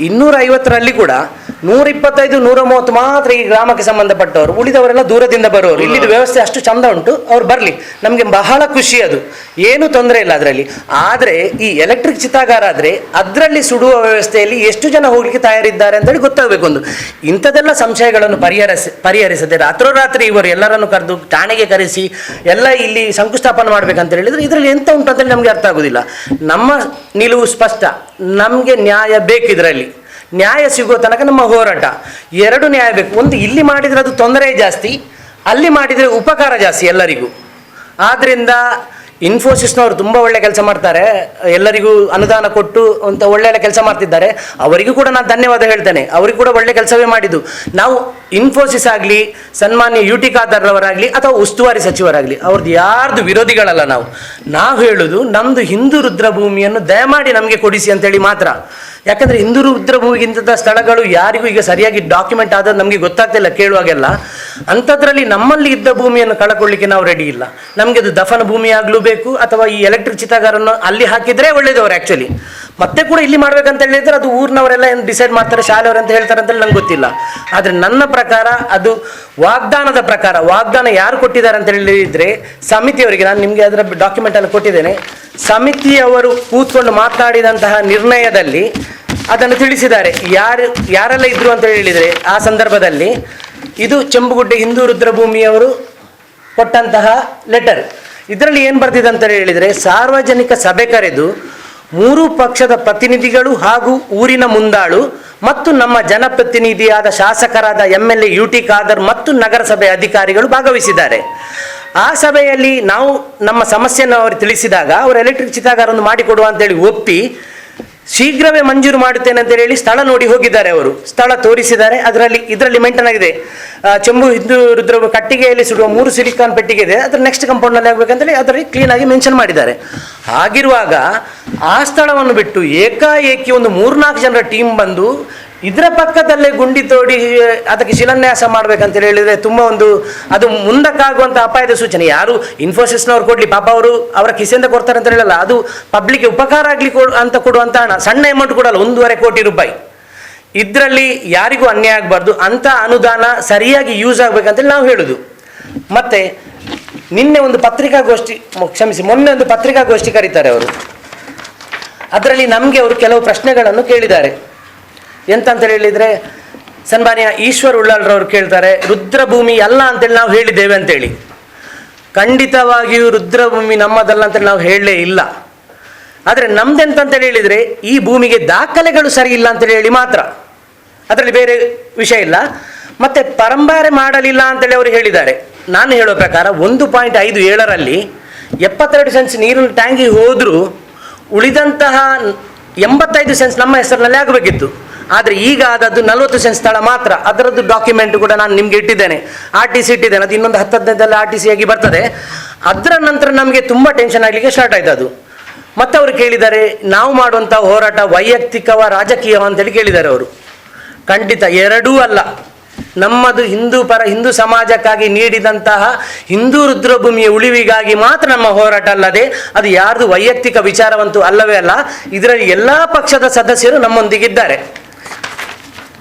250ರಲ್ಲಿ ಕೂಡ 125, 130 ಮಾತ್ರ ಈ ಗ್ರಾಮಕ್ಕೆ ಸಂಬಂಧಪಟ್ಟವರು, ಉಳಿದವರೆಲ್ಲ ದೂರದಿಂದ ಬರುವವರು. ಇಲ್ಲಿದ್ದು ವ್ಯವಸ್ಥೆ ಅಷ್ಟು ಚಂದ ಉಂಟು, ಅವ್ರು ಬರಲಿ, ನಮಗೆ ಬಹಳ ಖುಷಿ, ಅದು ಏನೂ ತೊಂದರೆ ಇಲ್ಲ ಅದರಲ್ಲಿ. ಆದರೆ ಈ ಎಲೆಕ್ಟ್ರಿಕ್ ಚಿತಾಗಾರ ಆದರೆ ಅದರಲ್ಲಿ ಸುಡುವ ವ್ಯವಸ್ಥೆಯಲ್ಲಿ ಎಷ್ಟು ಜನ ಹೋಗ್ಲಿಕ್ಕೆ ತಯಾರಿದ್ದಾರೆ ಅಂತೇಳಿ ಗೊತ್ತಾಗಬೇಕು. ಒಂದು ಇಂಥದ್ದೆಲ್ಲ ಸಂಶಯಗಳನ್ನು ಪರಿಹರಿಸದೆ ರಾತ್ರೋರಾತ್ರಿ ಇವರು ಎಲ್ಲರನ್ನು ಕರೆದು ಠಾಣೆಗೆ ಕರೆಸಿ ಎಲ್ಲ ಇಲ್ಲಿ ಶಂಕುಸ್ಥಾಪನೆ ಮಾಡ್ಬೇಕಂತ ಹೇಳಿದ್ರೆ ಇದರಲ್ಲಿ ಎಂತ ಉಂಟು ಅಂತೇಳಿ ನಮಗೆ ಅರ್ಥ ಆಗೋದಿಲ್ಲ. ನಮ್ಮ ನಿಲುವು ಸ್ಪಷ್ಟ, ನಮಗೆ ನ್ಯಾಯ ಬೇಕು. ಇದರಲ್ಲಿ ನ್ಯಾಯ ಸಿಗುವ ತನಕ ನಮ್ಮ ಹೋರಾಟ. 2 ನ್ಯಾಯ ಬೇಕು. ಒಂದು ಇಲ್ಲಿ ಮಾಡಿದರೆ ಅದು ತೊಂದರೆ ಜಾಸ್ತಿ, ಅಲ್ಲಿ ಮಾಡಿದರೆ ಉಪಕಾರ ಜಾಸ್ತಿ ಎಲ್ಲರಿಗೂ. ಆದ್ದರಿಂದ ಇನ್ಫೋಸಿಸ್ನವರು ತುಂಬ ಒಳ್ಳೆ ಕೆಲಸ ಮಾಡ್ತಾರೆ, ಎಲ್ಲರಿಗೂ ಅನುದಾನ ಕೊಟ್ಟು ಅಂತ ಒಳ್ಳೆಯ ಕೆಲಸ ಮಾಡ್ತಿದ್ದಾರೆ. ಅವರಿಗೂ ಕೂಡ ನಾನು ಧನ್ಯವಾದ ಹೇಳ್ತೇನೆ, ಅವರಿಗೂ ಕೂಡ ಒಳ್ಳೆ ಕೆಲಸವೇ ಮಾಡಿದ್ದು. ನಾವು ಇನ್ಫೋಸಿಸ್ ಆಗಲಿ, ಸನ್ಮಾನ್ಯ UT ಖಾದರ್ ಅವರಾಗಲಿ ಅಥವಾ ಉಸ್ತುವಾರಿ ಸಚಿವರಾಗಲಿ, ಅವ್ರದ್ದು ಯಾರ್ದು ವಿರೋಧಿಗಳಲ್ಲ. ನಾವು ಹೇಳೋದು ನಮ್ಮದು ಹಿಂದೂ ರುದ್ರಭೂಮಿಯನ್ನು ದಯಮಾಡಿ ನಮಗೆ ಕೊಡಿಸಿ ಅಂತೇಳಿ ಮಾತ್ರ. ಯಾಕಂದರೆ ಹಿಂದೂ ರುದ್ರಭೂಮಿಗಿಂತ ಸ್ಥಳಗಳು ಯಾರಿಗೂ ಈಗ ಸರಿಯಾಗಿ ಡಾಕ್ಯುಮೆಂಟ್ ಆದದ್ದು ನಮಗೆ ಗೊತ್ತಾಗ್ತಿಲ್ಲ ಕೇಳುವಾಗೆಲ್ಲ. ಅಂಥದ್ರಲ್ಲಿ ನಮ್ಮಲ್ಲಿ ಇದ್ದ ಭೂಮಿಯನ್ನು ಕಳ್ಕೊಳ್ಳಿಕ್ಕೆ ನಾವು ರೆಡಿ ಇಲ್ಲ. ನಮಗೆ ಅದು ದಫನ ಭೂಮಿ ಆಗಲೂ ಬೇಕು, ಅಥವಾ ಈ ಎಲೆಕ್ಟ್ರಿಕ್ ಚಿತಾಗಾರನ್ನು ಅಲ್ಲಿ ಹಾಕಿದರೆ ಒಳ್ಳೆಯದವರು ಆ್ಯಕ್ಚುಲಿ ಮತ್ತೆ ಕೂಡ ಇಲ್ಲಿ ಮಾಡ್ಬೇಕಂತ ಹೇಳಿದ್ರೆ ಅದು ಊರಿನವರೆಲ್ಲ ಏನು ಡಿಸೈಡ್ ಮಾಡ್ತಾರೆ, ಶಾಲೆಯವರು ಅಂತ ಹೇಳ್ತಾರೆ ಅಂತೇಳಿ ನಂಗೆ ಗೊತ್ತಿಲ್ಲ. ಆದರೆ ನನ್ನ ಪ್ರಕಾರ ಅದು ವಾಗ್ದಾನದ ಪ್ರಕಾರ, ವಾಗ್ದಾನ ಯಾರು ಕೊಟ್ಟಿದ್ದಾರೆ ಅಂತ ಹೇಳಿದ್ರೆ ಸಮಿತಿಯವರಿಗೆ, ನಾನು ನಿಮಗೆ ಅದರ ಡಾಕ್ಯುಮೆಂಟ್ ಎಲ್ಲ ಕೊಟ್ಟಿದ್ದೇನೆ, ಸಮಿತಿಯವರು ಕೂತ್ಕೊಂಡು ಮಾತನಾಡಿದಂತಹ ನಿರ್ಣಯದಲ್ಲಿ ಅದನ್ನು ತಿಳಿಸಿದ್ದಾರೆ. ಯಾರೆಲ್ಲ ಇದ್ರು ಅಂತ ಹೇಳಿದರೆ ಆ ಸಂದರ್ಭದಲ್ಲಿ ಇದು ಚೆಂಬುಗುಡ್ಡೆ ಹಿಂದೂ ರುದ್ರಭೂಮಿಯವರು ಕೊಟ್ಟಂತಹ ಲೆಟರ್. ಇದರಲ್ಲಿ ಏನು ಬರ್ತಿದೆ ಅಂತ ಹೇಳಿದರೆ, ಸಾರ್ವಜನಿಕ ಸಭೆ ಕರೆದು 3 ಪಕ್ಷದ ಪ್ರತಿನಿಧಿಗಳು ಹಾಗೂ ಊರಿನ ಮುಂದಾಳು ಮತ್ತು ನಮ್ಮ ಜನಪ್ರತಿನಿಧಿಯಾದ ಶಾಸಕರಾದ MLA UT ಖಾದರ್ ಮತ್ತು ನಗರಸಭೆ ಅಧಿಕಾರಿಗಳು ಭಾಗವಹಿಸಿದ್ದಾರೆ. ಆ ಸಭೆಯಲ್ಲಿ ನಾವು ನಮ್ಮ ಸಮಸ್ಯೆಯನ್ನು ಅವರು ತಿಳಿಸಿದಾಗ ಅವರು ಎಲೆಕ್ಟ್ರಿಕ್ ಚಿತಾಗಾರವನ್ನು ಮಾಡಿಕೊಡುವ ಅಂತೇಳಿ ಒಪ್ಪಿ ಶೀಘ್ರವೇ ಮಂಜೂರು ಮಾಡುತ್ತೇನೆ ಅಂತ ಹೇಳಿ ಸ್ಥಳ ನೋಡಿ ಹೋಗಿದ್ದಾರೆ. ಅವರು ಸ್ಥಳ ತೋರಿಸಿದ್ದಾರೆ. ಇದರಲ್ಲಿ ಮೇಂಟೈನ್ ಆಗಿದೆ. ಚೆಂಬು ಹಿಂದೂ ರುದ್ರ ಕಟ್ಟಿಗೆಯಲ್ಲಿ ಸುಡುವ 3 ಸಿಲಿಕಾನ್ ಪೆಟ್ಟಿಗೆ ಇದೆ, ಅದರ ನೆಕ್ಸ್ಟ್ ಕಂಪೌಂಡ್ನಲ್ಲಿ ಆಗಬೇಕಂತೇಳಿ ಅದರಲ್ಲಿ ಕ್ಲೀನಾಗಿ ಮೆನ್ಷನ್ ಮಾಡಿದ್ದಾರೆ. ಹಾಗಿರುವಾಗ ಆ ಸ್ಥಳವನ್ನು ಬಿಟ್ಟು ಏಕಾಏಕಿ ಒಂದು 3-4 ಜನರ ಟೀಮ್ ಬಂದು ಇದರ ಪಕ್ಕದಲ್ಲೇ ಗುಂಡಿ ತೋಡಿ ಅದಕ್ಕೆ ಶಿಲಾನ್ಯಾಸ ಮಾಡ್ಬೇಕಂತ ಹೇಳಿದರೆ ತುಂಬ ಅದು ಮುಂದಕ್ಕಾಗುವಂಥ ಅಪಾಯದ ಸೂಚನೆ. ಯಾರು ಇನ್ಫೋಸಿಸ್ನವ್ರು ಕೊಡಲಿ, ಪಾಪ ಅವರು ಅವರ ಕಿಸೆಯಿಂದ ಕೊಡ್ತಾರೆ ಅಂತ ಹೇಳಲ್ಲ, ಅದು ಪಬ್ಲಿಕ್ಗೆ ಉಪಕಾರ ಆಗಲಿ ಅಂತ ಕೊಡುವಂಥ ಹಣ, ಸಣ್ಣ ಅಮೌಂಟ್ ಕೊಡಲ್ಲ, 1.5 ಕೋಟಿ ರೂಪಾಯಿ. ಇದರಲ್ಲಿ ಯಾರಿಗೂ ಅನ್ಯಾಯ ಆಗಬಾರ್ದು, ಅಂಥ ಅನುದಾನ ಸರಿಯಾಗಿ ಯೂಸ್ ಆಗಬೇಕಂತೇಳಿ ನಾವು ಹೇಳುದು. ಮತ್ತು ಮೊನ್ನೆ ಒಂದು ಪತ್ರಿಕಾಗೋಷ್ಠಿ ಕರೀತಾರೆ ಅವರು. ಅದರಲ್ಲಿ ನಮಗೆ ಅವರು ಕೆಲವು ಪ್ರಶ್ನೆಗಳನ್ನು ಕೇಳಿದ್ದಾರೆ. ಎಂತಂತ ಹೇಳಿದರೆ, ಸನ್ಮಾನ್ಯ ಈಶ್ವರ್ ಉಳ್ಳಾಳ್ರವ್ರು ಕೇಳ್ತಾರೆ, ರುದ್ರಭೂಮಿ ಅಲ್ಲ ಅಂತೇಳಿ ನಾವು ಹೇಳಿದ್ದೇವೆ ಅಂತೇಳಿ. ಖಂಡಿತವಾಗಿಯೂ ರುದ್ರಭೂಮಿ ನಮ್ಮದಲ್ಲ ಅಂತೇಳಿ ನಾವು ಹೇಳಲೇ ಇಲ್ಲ. ಆದರೆ ನಮ್ದೆಂತಂತೇಳಿ ಹೇಳಿದರೆ, ಈ ಭೂಮಿಗೆ ದಾಖಲೆಗಳು ಸರಿ ಇಲ್ಲ ಅಂತೇಳಿ ಹೇಳಿ ಮಾತ್ರ, ಅದರಲ್ಲಿ ಬೇರೆ ವಿಷಯ ಇಲ್ಲ. ಮತ್ತು ಪರಂಬಾರೆ ಮಾಡಲಿಲ್ಲ ಅಂತೇಳಿ ಅವರು ಹೇಳಿದ್ದಾರೆ. ನಾನು ಹೇಳೋ ಪ್ರಕಾರ 1.57ರಲ್ಲಿ 72 ಸೆನ್ಸ್ ನೀರಿನ ಟ್ಯಾಂಕಿ ಹೋದರೂ ಉಳಿದಂತಹ 85 ಸೆನ್ಸ್ ನಮ್ಮ ಹೆಸರಿನಲ್ಲಿ ಆಗಬೇಕಿತ್ತು. ಆದರೆ ಈಗ ಅದದ್ದು 40 ಸೆನ್ಸ್ ಸ್ಥಳ ಮಾತ್ರ. ಅದರದ್ದು ಡಾಕ್ಯುಮೆಂಟ್ ಕೂಡ ನಾನು ನಿಮಗೆ ಇಟ್ಟಿದ್ದೇನೆ, RTC ಇಟ್ಟಿದ್ದೇನೆ. ಅದು ಇನ್ನೊಂದು 10-15 RTC ಆಗಿ ಬರ್ತದೆ. ಅದರ ನಂತರ ನಮಗೆ ತುಂಬ ಟೆನ್ಷನ್ ಆಗಲಿಕ್ಕೆ ಸ್ಟಾರ್ಟ್ ಆಯ್ತು ಅದು. ಮತ್ತೆ ಅವರು ಕೇಳಿದ್ದಾರೆ, ನಾವು ಮಾಡುವಂಥ ಹೋರಾಟ ವೈಯಕ್ತಿಕವ ರಾಜಕೀಯವ ಅಂತೇಳಿ ಕೇಳಿದ್ದಾರೆ ಅವರು. ಖಂಡಿತ ಎರಡೂ ಅಲ್ಲ. ನಮ್ಮದು ಹಿಂದೂ ಸಮಾಜಕ್ಕಾಗಿ ನೀಡಿದಂತಹ ಹಿಂದೂ ರುದ್ರಭೂಮಿಯ ಉಳಿವಿಗಾಗಿ ಮಾತ್ರ ನಮ್ಮ ಹೋರಾಟ ಅಲ್ಲದೆ ಅದು ಯಾರ್ದು ವೈಯಕ್ತಿಕ ವಿಚಾರವಂತೂ ಅಲ್ಲವೇ ಅಲ್ಲ. ಇದರಲ್ಲಿ ಎಲ್ಲ ಪಕ್ಷದ ಸದಸ್ಯರು ನಮ್ಮೊಂದಿಗಿದ್ದಾರೆ.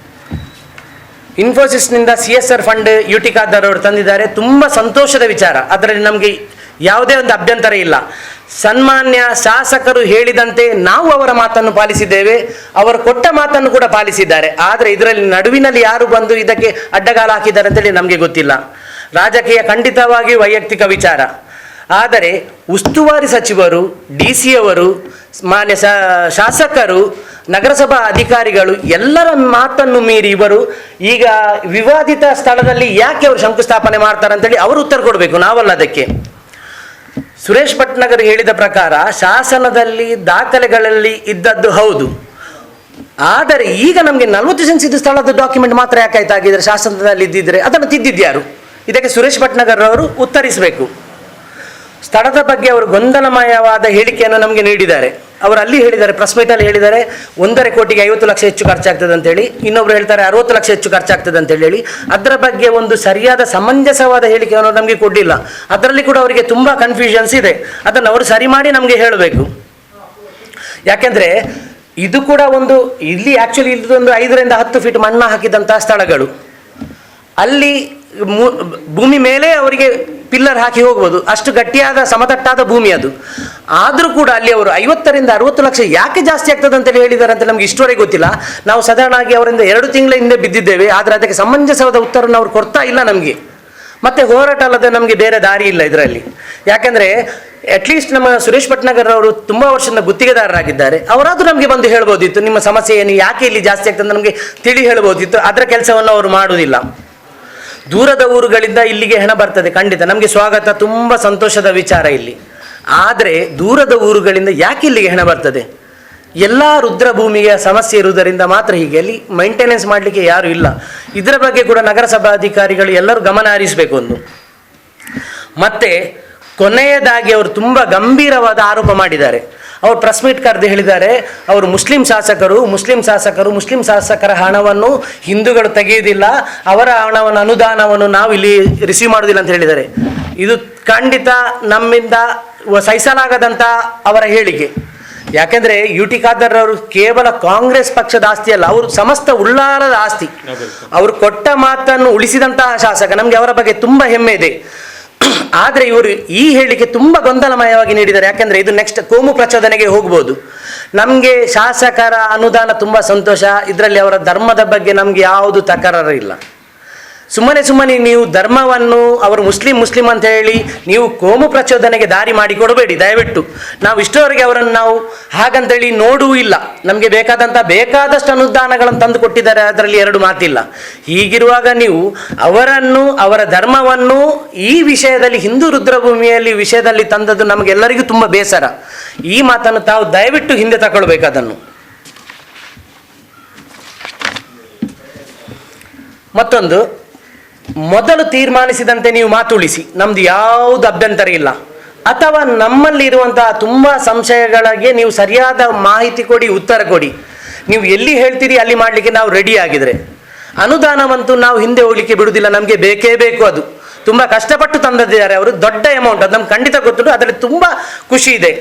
ಇನ್ಫೋಸಿಸ್ನಿಂದ CSR ಫಂಡ್ UT ಖಾದರ್ ಅವರು ತಂದಿದ್ದಾರೆ, ತುಂಬ ಸಂತೋಷದ ವಿಚಾರ. ಅದರಲ್ಲಿ ನಮಗೆ ಯಾವುದೇ ಒಂದು ಅಭ್ಯಂತರ ಇಲ್ಲ. ಸನ್ಮಾನ್ಯ ಶಾಸಕರು ಹೇಳಿದಂತೆ ನಾವು ಅವರ ಮಾತನ್ನು ಪಾಲಿಸಿದ್ದೇವೆ, ಅವರು ಕೊಟ್ಟ ಮಾತನ್ನು ಕೂಡ ಪಾಲಿಸಿದ್ದಾರೆ. ಆದರೆ ಇದರಲ್ಲಿ ನಡುವಿನಲ್ಲಿ ಯಾರು ಬಂದು ಇದಕ್ಕೆ ಅಡ್ಡಗಾಲ ಹಾಕಿದ್ದಾರೆ ಅಂತೇಳಿ ನಮಗೆ ಗೊತ್ತಿಲ್ಲ. ರಾಜಕೀಯ ಖಂಡಿತವಾಗಿ ವೈಯಕ್ತಿಕ ವಿಚಾರ. ಆದರೆ ಉಸ್ತುವಾರಿ ಸಚಿವರು, DC ಅವರು, ಮಾನ್ಯ ಶಾಸಕರು, ನಗರಸಭಾ ಅಧಿಕಾರಿಗಳು ಎಲ್ಲರ ಮಾತನ್ನು ಮೀರಿ ಇವರು ಈಗ ವಿವಾದಿತ ಸ್ಥಳದಲ್ಲಿ ಯಾಕೆ ಅವರು ಶಂಕುಸ್ಥಾಪನೆ ಮಾಡ್ತಾರೆ ಅಂತೇಳಿ ಅವರು ಉತ್ತರ ಕೊಡಬೇಕು, ನಾವಲ್ಲ ಅದಕ್ಕೆ. ಸುರೇಶ್ ಭಟ್ನಗರ್ ಹೇಳಿದ ಪ್ರಕಾರ ಶಾಸನದಲ್ಲಿ ದಾಖಲೆಗಳಲ್ಲಿ ಇದ್ದದ್ದು ಹೌದು. ಆದರೆ ಈಗ ನಮಗೆ 40 ಸೆನ್ಸ್ ಇದ್ದ ಸ್ಥಳದ ಡಾಕ್ಯುಮೆಂಟ್ ಮಾತ್ರ ಯಾಕಾಯ್ತಾಗಿದ್ರೆ ಶಾಸನದಲ್ಲಿ ಇದ್ದಿದ್ರೆ ಅದನ್ನು ತಿದ್ದಿದ್ಯಾರು? ಇದಕ್ಕೆ ಸುರೇಶ್ ಭಟ್ನಗರ್ ಅವರು ಉತ್ತರಿಸಬೇಕು. ಸ್ಥಳದ ಬಗ್ಗೆ ಅವರು ಗೊಂದಲಮಯವಾದ ಹೇಳಿಕೆಯನ್ನು ನಮಗೆ ನೀಡಿದ್ದಾರೆ. ಅವರು ಅಲ್ಲಿ ಹೇಳಿದ್ದಾರೆ, ಪ್ರೆಸ್ ಮೀಟಲ್ಲಿ ಹೇಳಿದ್ದಾರೆ 1.5 ಕೋಟಿಗೆ 50 ಲಕ್ಷ ಹೆಚ್ಚು ಖರ್ಚಾಗ್ತದೆ ಅಂತೇಳಿ, ಇನ್ನೊಬ್ರು ಹೇಳ್ತಾರೆ 60 ಲಕ್ಷ ಹೆಚ್ಚು ಖರ್ಚಾಗ್ತದೆ ಅಂತೇಳಿ ಹೇಳಿ. ಅದರ ಬಗ್ಗೆ ಒಂದು ಸರಿಯಾದ ಸಮಂಜಸವಾದ ಹೇಳಿಕೆಯನ್ನು ನಮಗೆ ಕೊಡಲಿಲ್ಲ. ಅದರಲ್ಲಿ ಕೂಡ ಅವರಿಗೆ ತುಂಬ ಕನ್ಫ್ಯೂಷನ್ಸ್ ಇದೆ. ಅದನ್ನು ಅವರು ಸರಿ ಮಾಡಿ ನಮಗೆ ಹೇಳಬೇಕು. ಯಾಕೆಂದರೆ ಇದು ಕೂಡ ಇಲ್ಲಿ ಆ್ಯಕ್ಚುಲಿ ಇದೊಂದು 5ರಿಂದ 10 ಫೀಟ್ ಮಣ್ಣು ಹಾಕಿದಂತಹ ಸ್ಥಳಗಳು. ಅಲ್ಲಿ ಭೂಮಿ ಮೇಲೆ ಅವರಿಗೆ ಪಿಲ್ಲರ್ ಹಾಕಿ ಹೋಗ್ಬೋದು, ಅಷ್ಟು ಗಟ್ಟಿಯಾದ ಸಮತಟ್ಟಾದ ಭೂಮಿ ಅದು. ಆದರೂ ಕೂಡ ಅಲ್ಲಿ ಅವರು 50ರಿಂದ 60 ಲಕ್ಷ ಯಾಕೆ ಜಾಸ್ತಿ ಆಗ್ತದೆ ಅಂತೇಳಿ ಹೇಳಿದ್ದಾರೆ ಅಂತ ನಮ್ಗೆ ಇಷ್ಟವರೆಗೆ ಗೊತ್ತಿಲ್ಲ. ನಾವು ಸಾಧಾರಣವಾಗಿ ಅವರಿಂದ 2 ತಿಂಗಳ ಹಿಂದೆ ಬಿದ್ದಿದ್ದೇವೆ. ಆದರೆ ಅದಕ್ಕೆ ಸಮಂಜಸವಾದ ಉತ್ತರವನ್ನು ಅವ್ರು ಕೊಡ್ತಾ ಇಲ್ಲ ನಮಗೆ. ಮತ್ತು ಹೋರಾಟ ಅಲ್ಲದೆ ನಮಗೆ ಬೇರೆ ದಾರಿ ಇಲ್ಲ ಇದರಲ್ಲಿ. ಯಾಕೆಂದರೆ ಅಟ್ಲೀಸ್ಟ್ ನಮ್ಮ ಸುರೇಶ್ ಭಟ್ನಗರ್ ಅವರು ತುಂಬ ವರ್ಷದಿಂದ ಗುತ್ತಿಗೆದಾರರಾಗಿದ್ದಾರೆ. ಅವರಾದರೂ ನಮಗೆ ಬಂದು ಹೇಳ್ಬೋದಿತ್ತು, ನಿಮ್ಮ ಸಮಸ್ಯೆ ಏನು, ಯಾಕೆ ಇಲ್ಲಿ ಜಾಸ್ತಿ ಆಗ್ತದೆ ನಮಗೆ ತಿಳಿ ಹೇಳ್ಬೋದಿತ್ತು. ಅದರ ಕೆಲಸವನ್ನು ಅವರು ಮಾಡುವುದಿಲ್ಲ. ದೂರದ ಊರುಗಳಿಂದ ಇಲ್ಲಿಗೆ ಹಣ ಬರ್ತದೆ, ಖಂಡಿತ ನಮಗೆ ಸ್ವಾಗತ, ತುಂಬ ಸಂತೋಷದ ವಿಚಾರ ಇಲ್ಲಿ. ಆದರೆ ದೂರದ ಊರುಗಳಿಂದ ಯಾಕೆ ಇಲ್ಲಿಗೆ ಹಣ ಬರ್ತದೆ? ಎಲ್ಲ ರುದ್ರಭೂಮಿಗೆ ಸಮಸ್ಯೆ ಇರುವುದರಿಂದ ಮಾತ್ರ ಹೀಗೆ. ಅಲ್ಲಿ ಮೈಂಟೆನೆನ್ಸ್ ಮಾಡಲಿಕ್ಕೆ ಯಾರು ಇಲ್ಲ. ಇದರ ಬಗ್ಗೆ ಕೂಡ ನಗರಸಭಾಧಿಕಾರಿಗಳು ಎಲ್ಲರೂ ಗಮನ ಹರಿಸಬೇಕು ಒಂದು. ಮತ್ತೆ ಕೊನೆಯದಾಗಿ ಅವರು ತುಂಬ ಗಂಭೀರವಾದ ಆರೋಪ ಮಾಡಿದ್ದಾರೆ. ಅವರು ಪ್ರೆಸ್ ಮೀಟ್ ಕರೆದು ಹೇಳಿದ್ದಾರೆ, ಅವರು ಮುಸ್ಲಿಂ ಶಾಸಕರ ಹಣವನ್ನು ಹಿಂದೂಗಳು ತೆಗೆಯುವುದಿಲ್ಲ, ಅವರ ಹಣವನ್ನು ಅನುದಾನವನ್ನು ನಾವು ಇಲ್ಲಿ ರಿಸೀವ್ ಮಾಡೋದಿಲ್ಲ ಅಂತ ಹೇಳಿದ್ದಾರೆ. ಇದು ಖಂಡಿತ ನಮ್ಮಿಂದ ಸಹಿಸಲಾಗದಂಥ ಅವರ ಹೇಳಿಕೆ. ಯಾಕೆಂದ್ರೆ ಯು ಟಿ ಖಾದರ್ ಅವರು ಕೇವಲ ಕಾಂಗ್ರೆಸ್ ಪಕ್ಷದ ಆಸ್ತಿ ಅಲ್ಲ, ಅವರು ಸಮಸ್ತ ಉಳ್ಳಾಲದ ಆಸ್ತಿ. ಅವರು ಕೊಟ್ಟ ಮಾತನ್ನು ಉಳಿಸಿದಂತಹ ಶಾಸಕ. ನಮ್ಗೆ ಅವರ ಬಗ್ಗೆ ತುಂಬಾ ಹೆಮ್ಮೆ ಇದೆ. ಆದ್ರೆ ಇವರು ಈ ಹೇಳಿಕೆ ತುಂಬಾ ಗೊಂದಲಮಯವಾಗಿ ನೀಡಿದ್ದಾರೆ. ಯಾಕಂದ್ರೆ ಇದು ನೆಕ್ಸ್ಟ್ ಕೋಮು ಪ್ರಚೋದನೆಗೆ ಹೋಗ್ಬೋದು. ನಮ್ಗೆ ಶಾಸಕರ ಅನುದಾನ ತುಂಬಾ ಸಂತೋಷ, ಇದರಲ್ಲಿ ಅವರ ಧರ್ಮದ ಬಗ್ಗೆ ನಮ್ಗೆ ಯಾವುದು ತಕರಾರು ಇಲ್ಲ. ಸುಮ್ಮನೆ ನೀವು ಧರ್ಮವನ್ನು ಅವರು ಮುಸ್ಲಿಂ ಅಂತ ಹೇಳಿ ನೀವು ಕೋಮು ಪ್ರಚೋದನೆಗೆ ದಾರಿ ಮಾಡಿ ಕೊಡಬೇಡಿ ದಯವಿಟ್ಟು. ನಾವು ಇಷ್ಟವರೆಗೆ ಅವರನ್ನು ನಾವು ಹಾಗಂತೇಳಿ ನೋಡೂ ಇಲ್ಲ. ನಮಗೆ ಬೇಕಾದಷ್ಟು ಅನುದಾನಗಳನ್ನು ತಂದು ಕೊಟ್ಟಿದ್ದಾರೆ, ಅದರಲ್ಲಿ ಎರಡು ಮಾತಿಲ್ಲ. ಹೀಗಿರುವಾಗ ನೀವು ಅವರನ್ನು ಅವರ ಧರ್ಮವನ್ನು ಈ ವಿಷಯದಲ್ಲಿ ಹಿಂದೂ ರುದ್ರಭೂಮಿಯಲ್ಲಿ ವಿಷಯದಲ್ಲಿ ತಂದದ್ದು ನಮಗೆಲ್ಲರಿಗೂ ತುಂಬ ಬೇಸರ. ಈ ಮಾತನ್ನು ತಾವು ದಯವಿಟ್ಟು ಹಿಂದೆ ತಗೊಳ್ಬೇಕು. ಅದನ್ನು ಮತ್ತೊಂದು, ಮೊದಲು ತೀರ್ಮಾನಿಸಿದಂತೆ ನೀವು ಮಾತು ಉಳಿಸಿ, ನಮ್ದು ಯಾವುದು ಅಭ್ಯಂತರ ಇಲ್ಲ. ಅಥವಾ ನಮ್ಮಲ್ಲಿ ಇರುವಂತಹ ತುಂಬಾ ಸಂಶಯಗಳಿಗೆ ನೀವು ಸರಿಯಾದ ಮಾಹಿತಿ ಕೊಡಿ, ಉತ್ತರ ಕೊಡಿ. ನೀವು ಎಲ್ಲಿ ಹೇಳ್ತೀರಿ ಅಲ್ಲಿ ಮಾಡಲಿಕ್ಕೆ ನಾವು ರೆಡಿ ಆಗಿದ್ರೆ. ಅನುದಾನವಂತೂ ನಾವು ಹಿಂದೆ ಹೋಗ್ಲಿಕ್ಕೆ ಬಿಡುವುದಿಲ್ಲ, ನಮಗೆ ಬೇಕೇ ಬೇಕು. ಅದು ತುಂಬಾ ಕಷ್ಟಪಟ್ಟು ತಂದಿದ್ದಾರೆ ಅವರು, ದೊಡ್ಡ ಅಮೌಂಟ್, ಅದು ನಮ್ಗೆ ಖಂಡಿತ ಗೊತ್ತುಂಟು. ಅದರಲ್ಲಿ ತುಂಬಾ ಖುಷಿ ಇದೆ.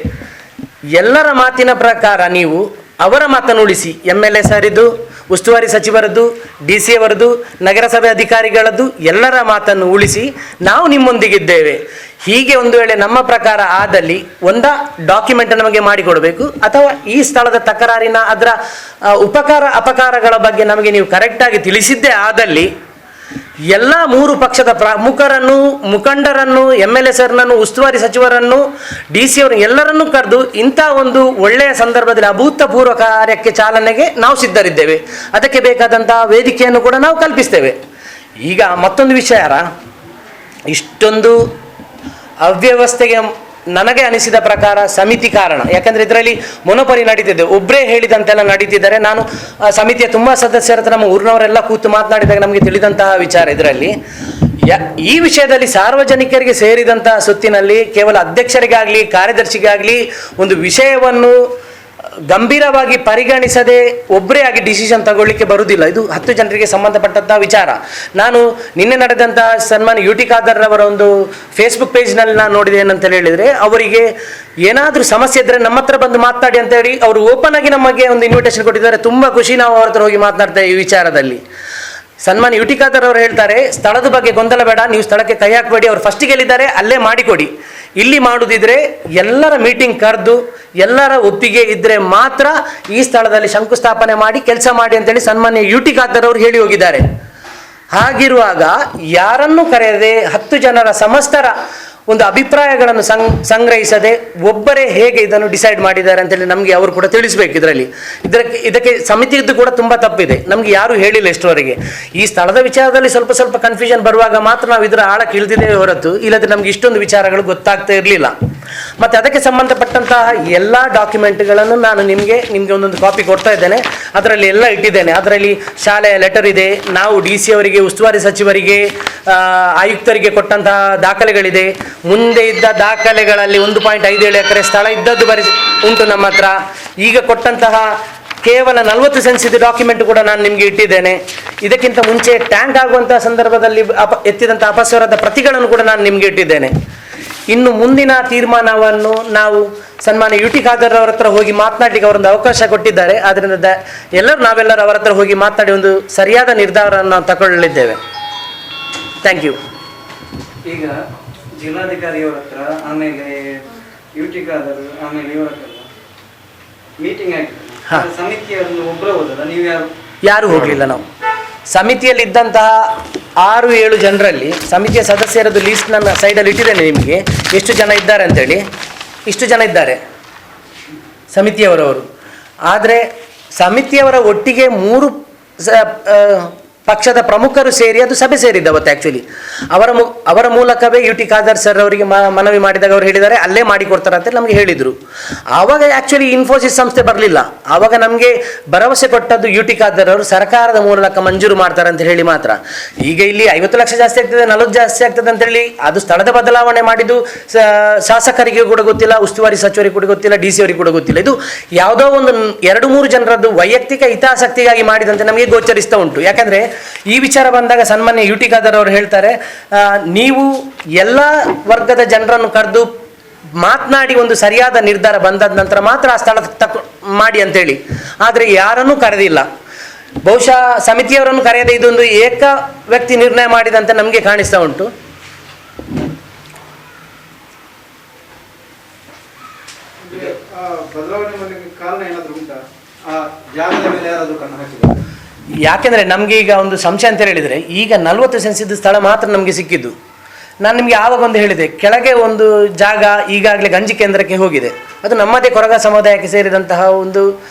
ಎಲ್ಲರ ಮಾತಿನ ಪ್ರಕಾರ ನೀವು ಅವರ ಮಾತನ್ನು ಉಳಿಸಿ. MLA ಸರಿದು, ಉಸ್ತುವಾರಿ ಸಚಿವರದ್ದು, DC ಅವರದ್ದು, ನಗರಸಭೆ ಅಧಿಕಾರಿಗಳದ್ದು ಎಲ್ಲರ ಮಾತನ್ನು ಉಳಿಸಿ ನಾವು ನಿಮ್ಮೊಂದಿಗಿದ್ದೇವೆ. ಹೀಗೆ ಒಂದು ವೇಳೆ ನಮ್ಮ ಪ್ರಕಾರ ಆದಲ್ಲಿ ಡಾಕ್ಯುಮೆಂಟ್ ನಮಗೆ ಮಾಡಿಕೊಡಬೇಕು, ಅಥವಾ ಈ ಸ್ಥಳದ ತಕರಾರಿನ ಅದರ ಉಪಕಾರ ಅಪಕಾರಗಳ ಬಗ್ಗೆ ನಮಗೆ ನೀವು ಕರೆಕ್ಟಾಗಿ ತಿಳಿಸಿದ್ದೇ ಆದಲ್ಲಿ ಎಲ್ಲ 3 ಪಕ್ಷದ ಪ್ರಮುಖರನ್ನು, ಮುಖಂಡರನ್ನು, MLA ಸರ್ನನ್ನು, ಉಸ್ತುವಾರಿ ಸಚಿವರನ್ನು, DC ಅವರನ್ನು ಎಲ್ಲರನ್ನೂ ಕರೆದು ಇಂಥ ಒಂದು ಒಳ್ಳೆಯ ಸಂದರ್ಭದಲ್ಲಿ ಅಭೂತಪೂರ್ವ ಕಾರ್ಯಕ್ಕೆ ಚಾಲನೆಗೆ ನಾವು ಸಿದ್ಧರಿದ್ದೇವೆ. ಅದಕ್ಕೆ ಬೇಕಾದಂತಹ ವೇದಿಕೆಯನ್ನು ಕೂಡ ನಾವು ಕಲ್ಪಿಸ್ತೇವೆ. ಈಗ ಮತ್ತೊಂದು ವಿಚಾರ, ಇಷ್ಟೊಂದು ಅವ್ಯವಸ್ಥೆಗೆ ನನಗೆ ಅನಿಸಿದ ಪ್ರಕಾರ ಸಮಿತಿ ಕಾರಣ. ಯಾಕಂದ್ರೆ ಇದರಲ್ಲಿ ಮೊನೊಪರಿ ನಡೀತಿದೆ, ಒಬ್ಬರೇ ಹೇಳಿದಂತೆಲ್ಲ ನಡೀತಿದ್ದಾರೆ. ನಾನು ಸಮಿತಿಯ ತುಂಬಾ ಸದಸ್ಯರ ಹತ್ರ ನಮ್ಮ ಊರಿನವರೆಲ್ಲ ಕೂತು ಮಾತನಾಡಿದಾಗ ನಮಗೆ ತಿಳಿದಂತಹ ವಿಚಾರ ಇದರಲ್ಲಿ ಈ ವಿಷಯದಲ್ಲಿ ಸಾರ್ವಜನಿಕರಿಗೆ ಸೇರಿದಂತಹ ಸುತ್ತಿನಲ್ಲಿ ಕೇವಲ ಅಧ್ಯಕ್ಷರಿಗಾಗ್ಲಿ ಕಾರ್ಯದರ್ಶಿಗಾಗ್ಲಿ ಒಂದು ವಿಷಯವನ್ನು ಗಂಭೀರವಾಗಿ ಪರಿಗಣಿಸದೆ ಒಬ್ಬರೇ ಆಗಿ ಡಿಸಿಷನ್ ತಗೊಳ್ಳಿಕ್ಕೆ ಬರುವುದಿಲ್ಲ. ಇದು 10 ಜನರಿಗೆ ಸಂಬಂಧಪಟ್ಟಂತಹ ವಿಚಾರ. ನಾನು ನಿನ್ನೆ ನಡೆದಂತಹ ಸನ್ಮಾನ್ಯ ಯು ಟಿ ಖಾದರ್ ಅವರ ಒಂದು ಫೇಸ್ಬುಕ್ ಪೇಜ್ನಲ್ಲಿ ನಾನು ನೋಡಿದೆ. ಏನಂತ ಹೇಳಿದರೆ, ಅವರಿಗೆ ಏನಾದರೂ ಸಮಸ್ಯೆ ಇದ್ದರೆ ನಮ್ಮ ಹತ್ರ ಬಂದು ಮಾತನಾಡಿ ಅಂತ ಹೇಳಿ ಅವರು ಓಪನ್ ಆಗಿ ನಮಗೆ ಒಂದು ಇನ್ವಿಟೇಷನ್ ಕೊಟ್ಟಿದ್ದಾರೆ. ತುಂಬ ಖುಷಿ, ನಾವು ಅವ್ರ ಹತ್ರ ಹೋಗಿ ಮಾತನಾಡ್ತೇವೆ ಈ ವಿಚಾರದಲ್ಲಿ. ಸನ್ಮಾನ್ಯ ಯು ಟಿ ಖಾದರ್ ಅವರು ಹೇಳ್ತಾರೆ, ಸ್ಥಳದ ಬಗ್ಗೆ ಗೊಂದಲ ಬೇಡ, ನೀವು ಸ್ಥಳಕ್ಕೆ ಕೈ ಹಾಕಬೇಡಿ, ಅವ್ರು ಫಸ್ಟಿಗೆ ಹೇಳಿದ್ದಾರೆ ಅಲ್ಲೇ ಮಾಡಿಕೊಡಿ. ಇಲ್ಲಿ ಮಾಡುದಿದ್ರೆ ಎಲ್ಲರ ಮೀಟಿಂಗ್ ಕರೆದು ಎಲ್ಲರ ಒಪ್ಪಿಗೆ ಇದ್ರೆ ಮಾತ್ರ ಈ ಸ್ಥಳದಲ್ಲಿ ಶಂಕುಸ್ಥಾಪನೆ ಮಾಡಿ ಕೆಲಸ ಮಾಡಿ ಅಂತೇಳಿ ಸನ್ಮಾನ್ಯ ಯು ಟಿ ಖಾದರ್ ಅವರು ಹೇಳಿ ಹೋಗಿದ್ದಾರೆ. ಹಾಗಿರುವಾಗ ಯಾರನ್ನೂ ಕರೆಯದೆ 10 ಜನರ ಸಮಸ್ತರ ಒಂದು ಅಭಿಪ್ರಾಯಗಳನ್ನು ಸಂಗ್ರಹಿಸದೆ ಒಬ್ಬರೇ ಹೇಗೆ ಇದನ್ನು ಡಿಸೈಡ್ ಮಾಡಿದ್ದಾರೆ ಅಂತೇಳಿ ನಮಗೆ ಅವರು ಕೂಡ ತಿಳಿಸ್ಬೇಕು. ಇದಕ್ಕೆ ಸಮಿತಿಯದ್ದು ಕೂಡ ತುಂಬ ತಪ್ಪಿದೆ. ನಮಗೆ ಯಾರು ಹೇಳಿಲ್ಲ ಇಷ್ಟರವರೆಗೆ. ಈ ಸ್ಥಳದ ವಿಚಾರದಲ್ಲಿ ಸ್ವಲ್ಪ ಕನ್ಫ್ಯೂಷನ್ ಬರುವಾಗ ಮಾತ್ರ ನಾವು ಇದರ ಆಳಕ್ಕೆ ಇಳಿದಿದ್ದೇವೆ ಹೊರತು ಇಲ್ಲದ್ರೆ ನಮ್ಗೆ ಇಷ್ಟೊಂದು ವಿಚಾರಗಳು ಗೊತ್ತಾಗ್ತಾ ಇರಲಿಲ್ಲ. ಮತ್ತು ಅದಕ್ಕೆ ಸಂಬಂಧಪಟ್ಟಂತಹ ಎಲ್ಲ ಡಾಕ್ಯುಮೆಂಟ್ಗಳನ್ನು ನಾನು ನಿಮಗೆ ಒಂದೊಂದು ಕಾಪಿ ಕೊಡ್ತಾ ಇದ್ದೇನೆ. ಅದರಲ್ಲಿ ಎಲ್ಲ ಇಟ್ಟಿದ್ದೇನೆ. ಅದರಲ್ಲಿ ಶಾಲೆಯ ಲೆಟರ್ ಇದೆ, ನಾವು DC ಅವರಿಗೆ, ಉಸ್ತುವಾರಿ ಸಚಿವರಿಗೆ, ಆಯುಕ್ತರಿಗೆ ಕೊಟ್ಟಂತಹ ದಾಖಲೆಗಳಿದೆ. ಮುಂದೆ ಇದ್ದ ದಾಖಲೆಗಳಲ್ಲಿ 1.57 ಎಕರೆ ಸ್ಥಳ ಇದ್ದದ್ದು ಉಂಟು ನಮ್ಮ ಹತ್ರ. ಈಗ ಕೊಟ್ಟಂತಹ ಕೇವಲ 40 ಸೆನ್ಸ್ ಇದು ಡಾಕ್ಯುಮೆಂಟ್ ಕೂಡ ನಾನು ನಿಮಗೆ ಇಟ್ಟಿದ್ದೇನೆ. ಇದಕ್ಕಿಂತ ಮುಂಚೆ ಟ್ಯಾಂಕ್ ಆಗುವಂತಹ ಸಂದರ್ಭದಲ್ಲಿ ಎತ್ತಿದಂತಹ ಅಪಸ್ವರದ ಪ್ರತಿಗಳನ್ನು ಕೂಡ ನಾನು ನಿಮಗೆ ಇಟ್ಟಿದ್ದೇನೆ. ಇನ್ನು ಮುಂದಿನ ತೀರ್ಮಾನವನ್ನು ನಾವು ಸನ್ಮಾನ್ಯ ಯು ಟಿ ಖಾದರ್ ಅವರ ಹತ್ರ ಹೋಗಿ ಮಾತನಾಡಲಿಕ್ಕೆ ಅವರೊಂದು ಅವಕಾಶ ಕೊಟ್ಟಿದ್ದಾರೆ. ಆದ್ದರಿಂದ ನಾವೆಲ್ಲರೂ ಅವರ ಹತ್ರ ಹೋಗಿ ಮಾತನಾಡಿ ಒಂದು ಸರಿಯಾದ ನಿರ್ಧಾರವನ್ನು ನಾವು ತಗೊಳ್ಳಲಿದ್ದೇವೆ. Thank you. ಈಗ ಜಿಲ್ಲಾಧಿಕಾರಿಯವರ ಹತ್ರ, ಆಮೇಲೆ ಯು ಟಿ ಖಾದರ್, ಆಮೇಲೆ ಇವರ ಹತ್ರ ಮೀಟಿಂಗ್ ಆಗಿದೆ. ಸಮಿತಿಯನ್ನು ಒಬ್ಬರು ಹೋದಲ್ಲ, ನೀವು ಯಾರು ಹೋಗಲಿಲ್ಲ. ನಾವು ಸಮಿತಿಯಲ್ಲಿ ಇದ್ದಂತಹ 6-7 ಜನರಲ್ಲಿ ಸಮಿತಿಯ ಸದಸ್ಯರದ್ದು ಲೀಸ್ಟ್ ನನ್ನ ಸೈಡಲ್ಲಿ ಇಟ್ಟಿದ್ದೇನೆ ನಿಮಗೆ, ಎಷ್ಟು ಜನ ಇದ್ದಾರೆ ಅಂತೇಳಿ. ಇಷ್ಟು ಜನ ಇದ್ದಾರೆ ಸಮಿತಿಯವರವರು. ಆದರೆ ಸಮಿತಿಯವರ ಒಟ್ಟಿಗೆ 3 ಪಕ್ಷದ ಪ್ರಮುಖರು ಸೇರಿ ಅದು ಸಭೆ ಸೇರಿದ್ದವತ್ತು. ಆ್ಯಕ್ಚುಲಿ ಅವರ ಮೂಲಕವೇ ಯು ಟಿ ಖಾದರ್ ಸರ್ ಅವರಿಗೆ ಮನವಿ ಮಾಡಿದಾಗ ಅವರು ಹೇಳಿದ್ದಾರೆ ಅಲ್ಲೇ ಮಾಡಿಕೊಡ್ತಾರೆ ಅಂತ ನಮಗೆ ಹೇಳಿದರು. ಆವಾಗ ಆ್ಯಕ್ಚುಲಿ ಇನ್ಫೋಸಿಸ್ ಸಂಸ್ಥೆ ಬರಲಿಲ್ಲ. ಆವಾಗ ನಮಗೆ ಭರವಸೆ ಕೊಟ್ಟದ್ದು ಯು ಟಿ ಖಾದರ್ ಅವರು ಸರ್ಕಾರದ ಮೂಲಕ ಮಂಜೂರು ಮಾಡ್ತಾರೆ ಅಂತ ಹೇಳಿ ಮಾತ್ರ. ಈಗ ಇಲ್ಲಿ 50 ಲಕ್ಷ ಜಾಸ್ತಿ ಆಗ್ತದೆ, 40 ಜಾಸ್ತಿ ಆಗ್ತದೆ ಅಂತೇಳಿ ಅದು ಸ್ಥಳದ ಬದಲಾವಣೆ ಮಾಡಿದ್ದು ಶಾಸಕರಿಗೆ ಕೂಡ ಗೊತ್ತಿಲ್ಲ, ಉಸ್ತುವಾರಿ ಸಚಿವರಿಗೆ ಕೂಡ ಗೊತ್ತಿಲ್ಲ, DC ಅವರಿಗೆ ಕೂಡ ಗೊತ್ತಿಲ್ಲ. ಇದು ಯಾವುದೋ ಒಂದು 2-3 ಜನರದ್ದು ವೈಯಕ್ತಿಕ ಹಿತಾಸಕ್ತಿಗಾಗಿ ಮಾಡಿದಂತೆ ನಮಗೆ ಗೋಚರಿಸ್ತಾ ಉಂಟು. ಯಾಕಂದರೆ ಈ ವಿಚಾರ ಬಂದಾಗ ಸನ್ಮಾನ್ಯ ಯು ಟಿ ಖಾದರ್ ಅವರು ಹೇಳ್ತಾರೆ, ನೀವು ಎಲ್ಲ ವರ್ಗದ ಜನರನ್ನು ಕರೆದು ಮಾತನಾಡಿ ಒಂದು ಸರಿಯಾದ ನಿರ್ಧಾರ ಬಂದಾದ ನಂತರ ಮಾತ್ರ ಆ ಸ್ಥಳ ಮಾಡಿ ಅಂತೇಳಿ. ಆದರೆ ಯಾರನ್ನೂ ಕರೆದಿಲ್ಲ. ಬಹುಶಃ ಸಮಿತಿಯವರನ್ನು ಕರೆಯದೆ ಇದೊಂದು ಏಕ ವ್ಯಕ್ತಿ ನಿರ್ಣಯ ಮಾಡಿದಂತೆ ನಮಗೆ ಕಾಣಿಸ್ತಾ ಉಂಟು. ಬದಲಾವಣೆ ಮಾಡಲಿಕ್ಕೆ ಕಾರಣ ಏನಾದರೂ ಉಂಟಾ? ಆ ಜಾಗದ ಮೇಲೆ ಯಾರಾದರೂ ಕಣ್ಣು ಹಾಕಿದ್ದಾರೆ? ಯಾಕೆಂದರೆ ನಮಗೆ ಈಗ ಒಂದು ಸಂಶಯ ಅಂತ ಹೇಳಿದರೆ, ಈಗ 40 ಸೆನ್ಸ್ ಇದ್ದ ಸ್ಥಳ ಮಾತ್ರ ನಮಗೆ ಸಿಕ್ಕಿದ್ದು. ನಾನು ನಿಮಗೆ ಆವಾಗ ಒಂದು ಹೇಳಿದೆ, ಕೆಳಗೆ ಒಂದು ಜಾಗ ಈಗಾಗಲೇ ಗಂಜಿ ಕೇಂದ್ರಕ್ಕೆ ಹೋಗಿದೆ. ಅದು ನಮ್ಮದೇ ಕೊರಗ ಸಮುದಾಯಕ್ಕೆ ಸೇರಿದಂತಹ ಒಂದು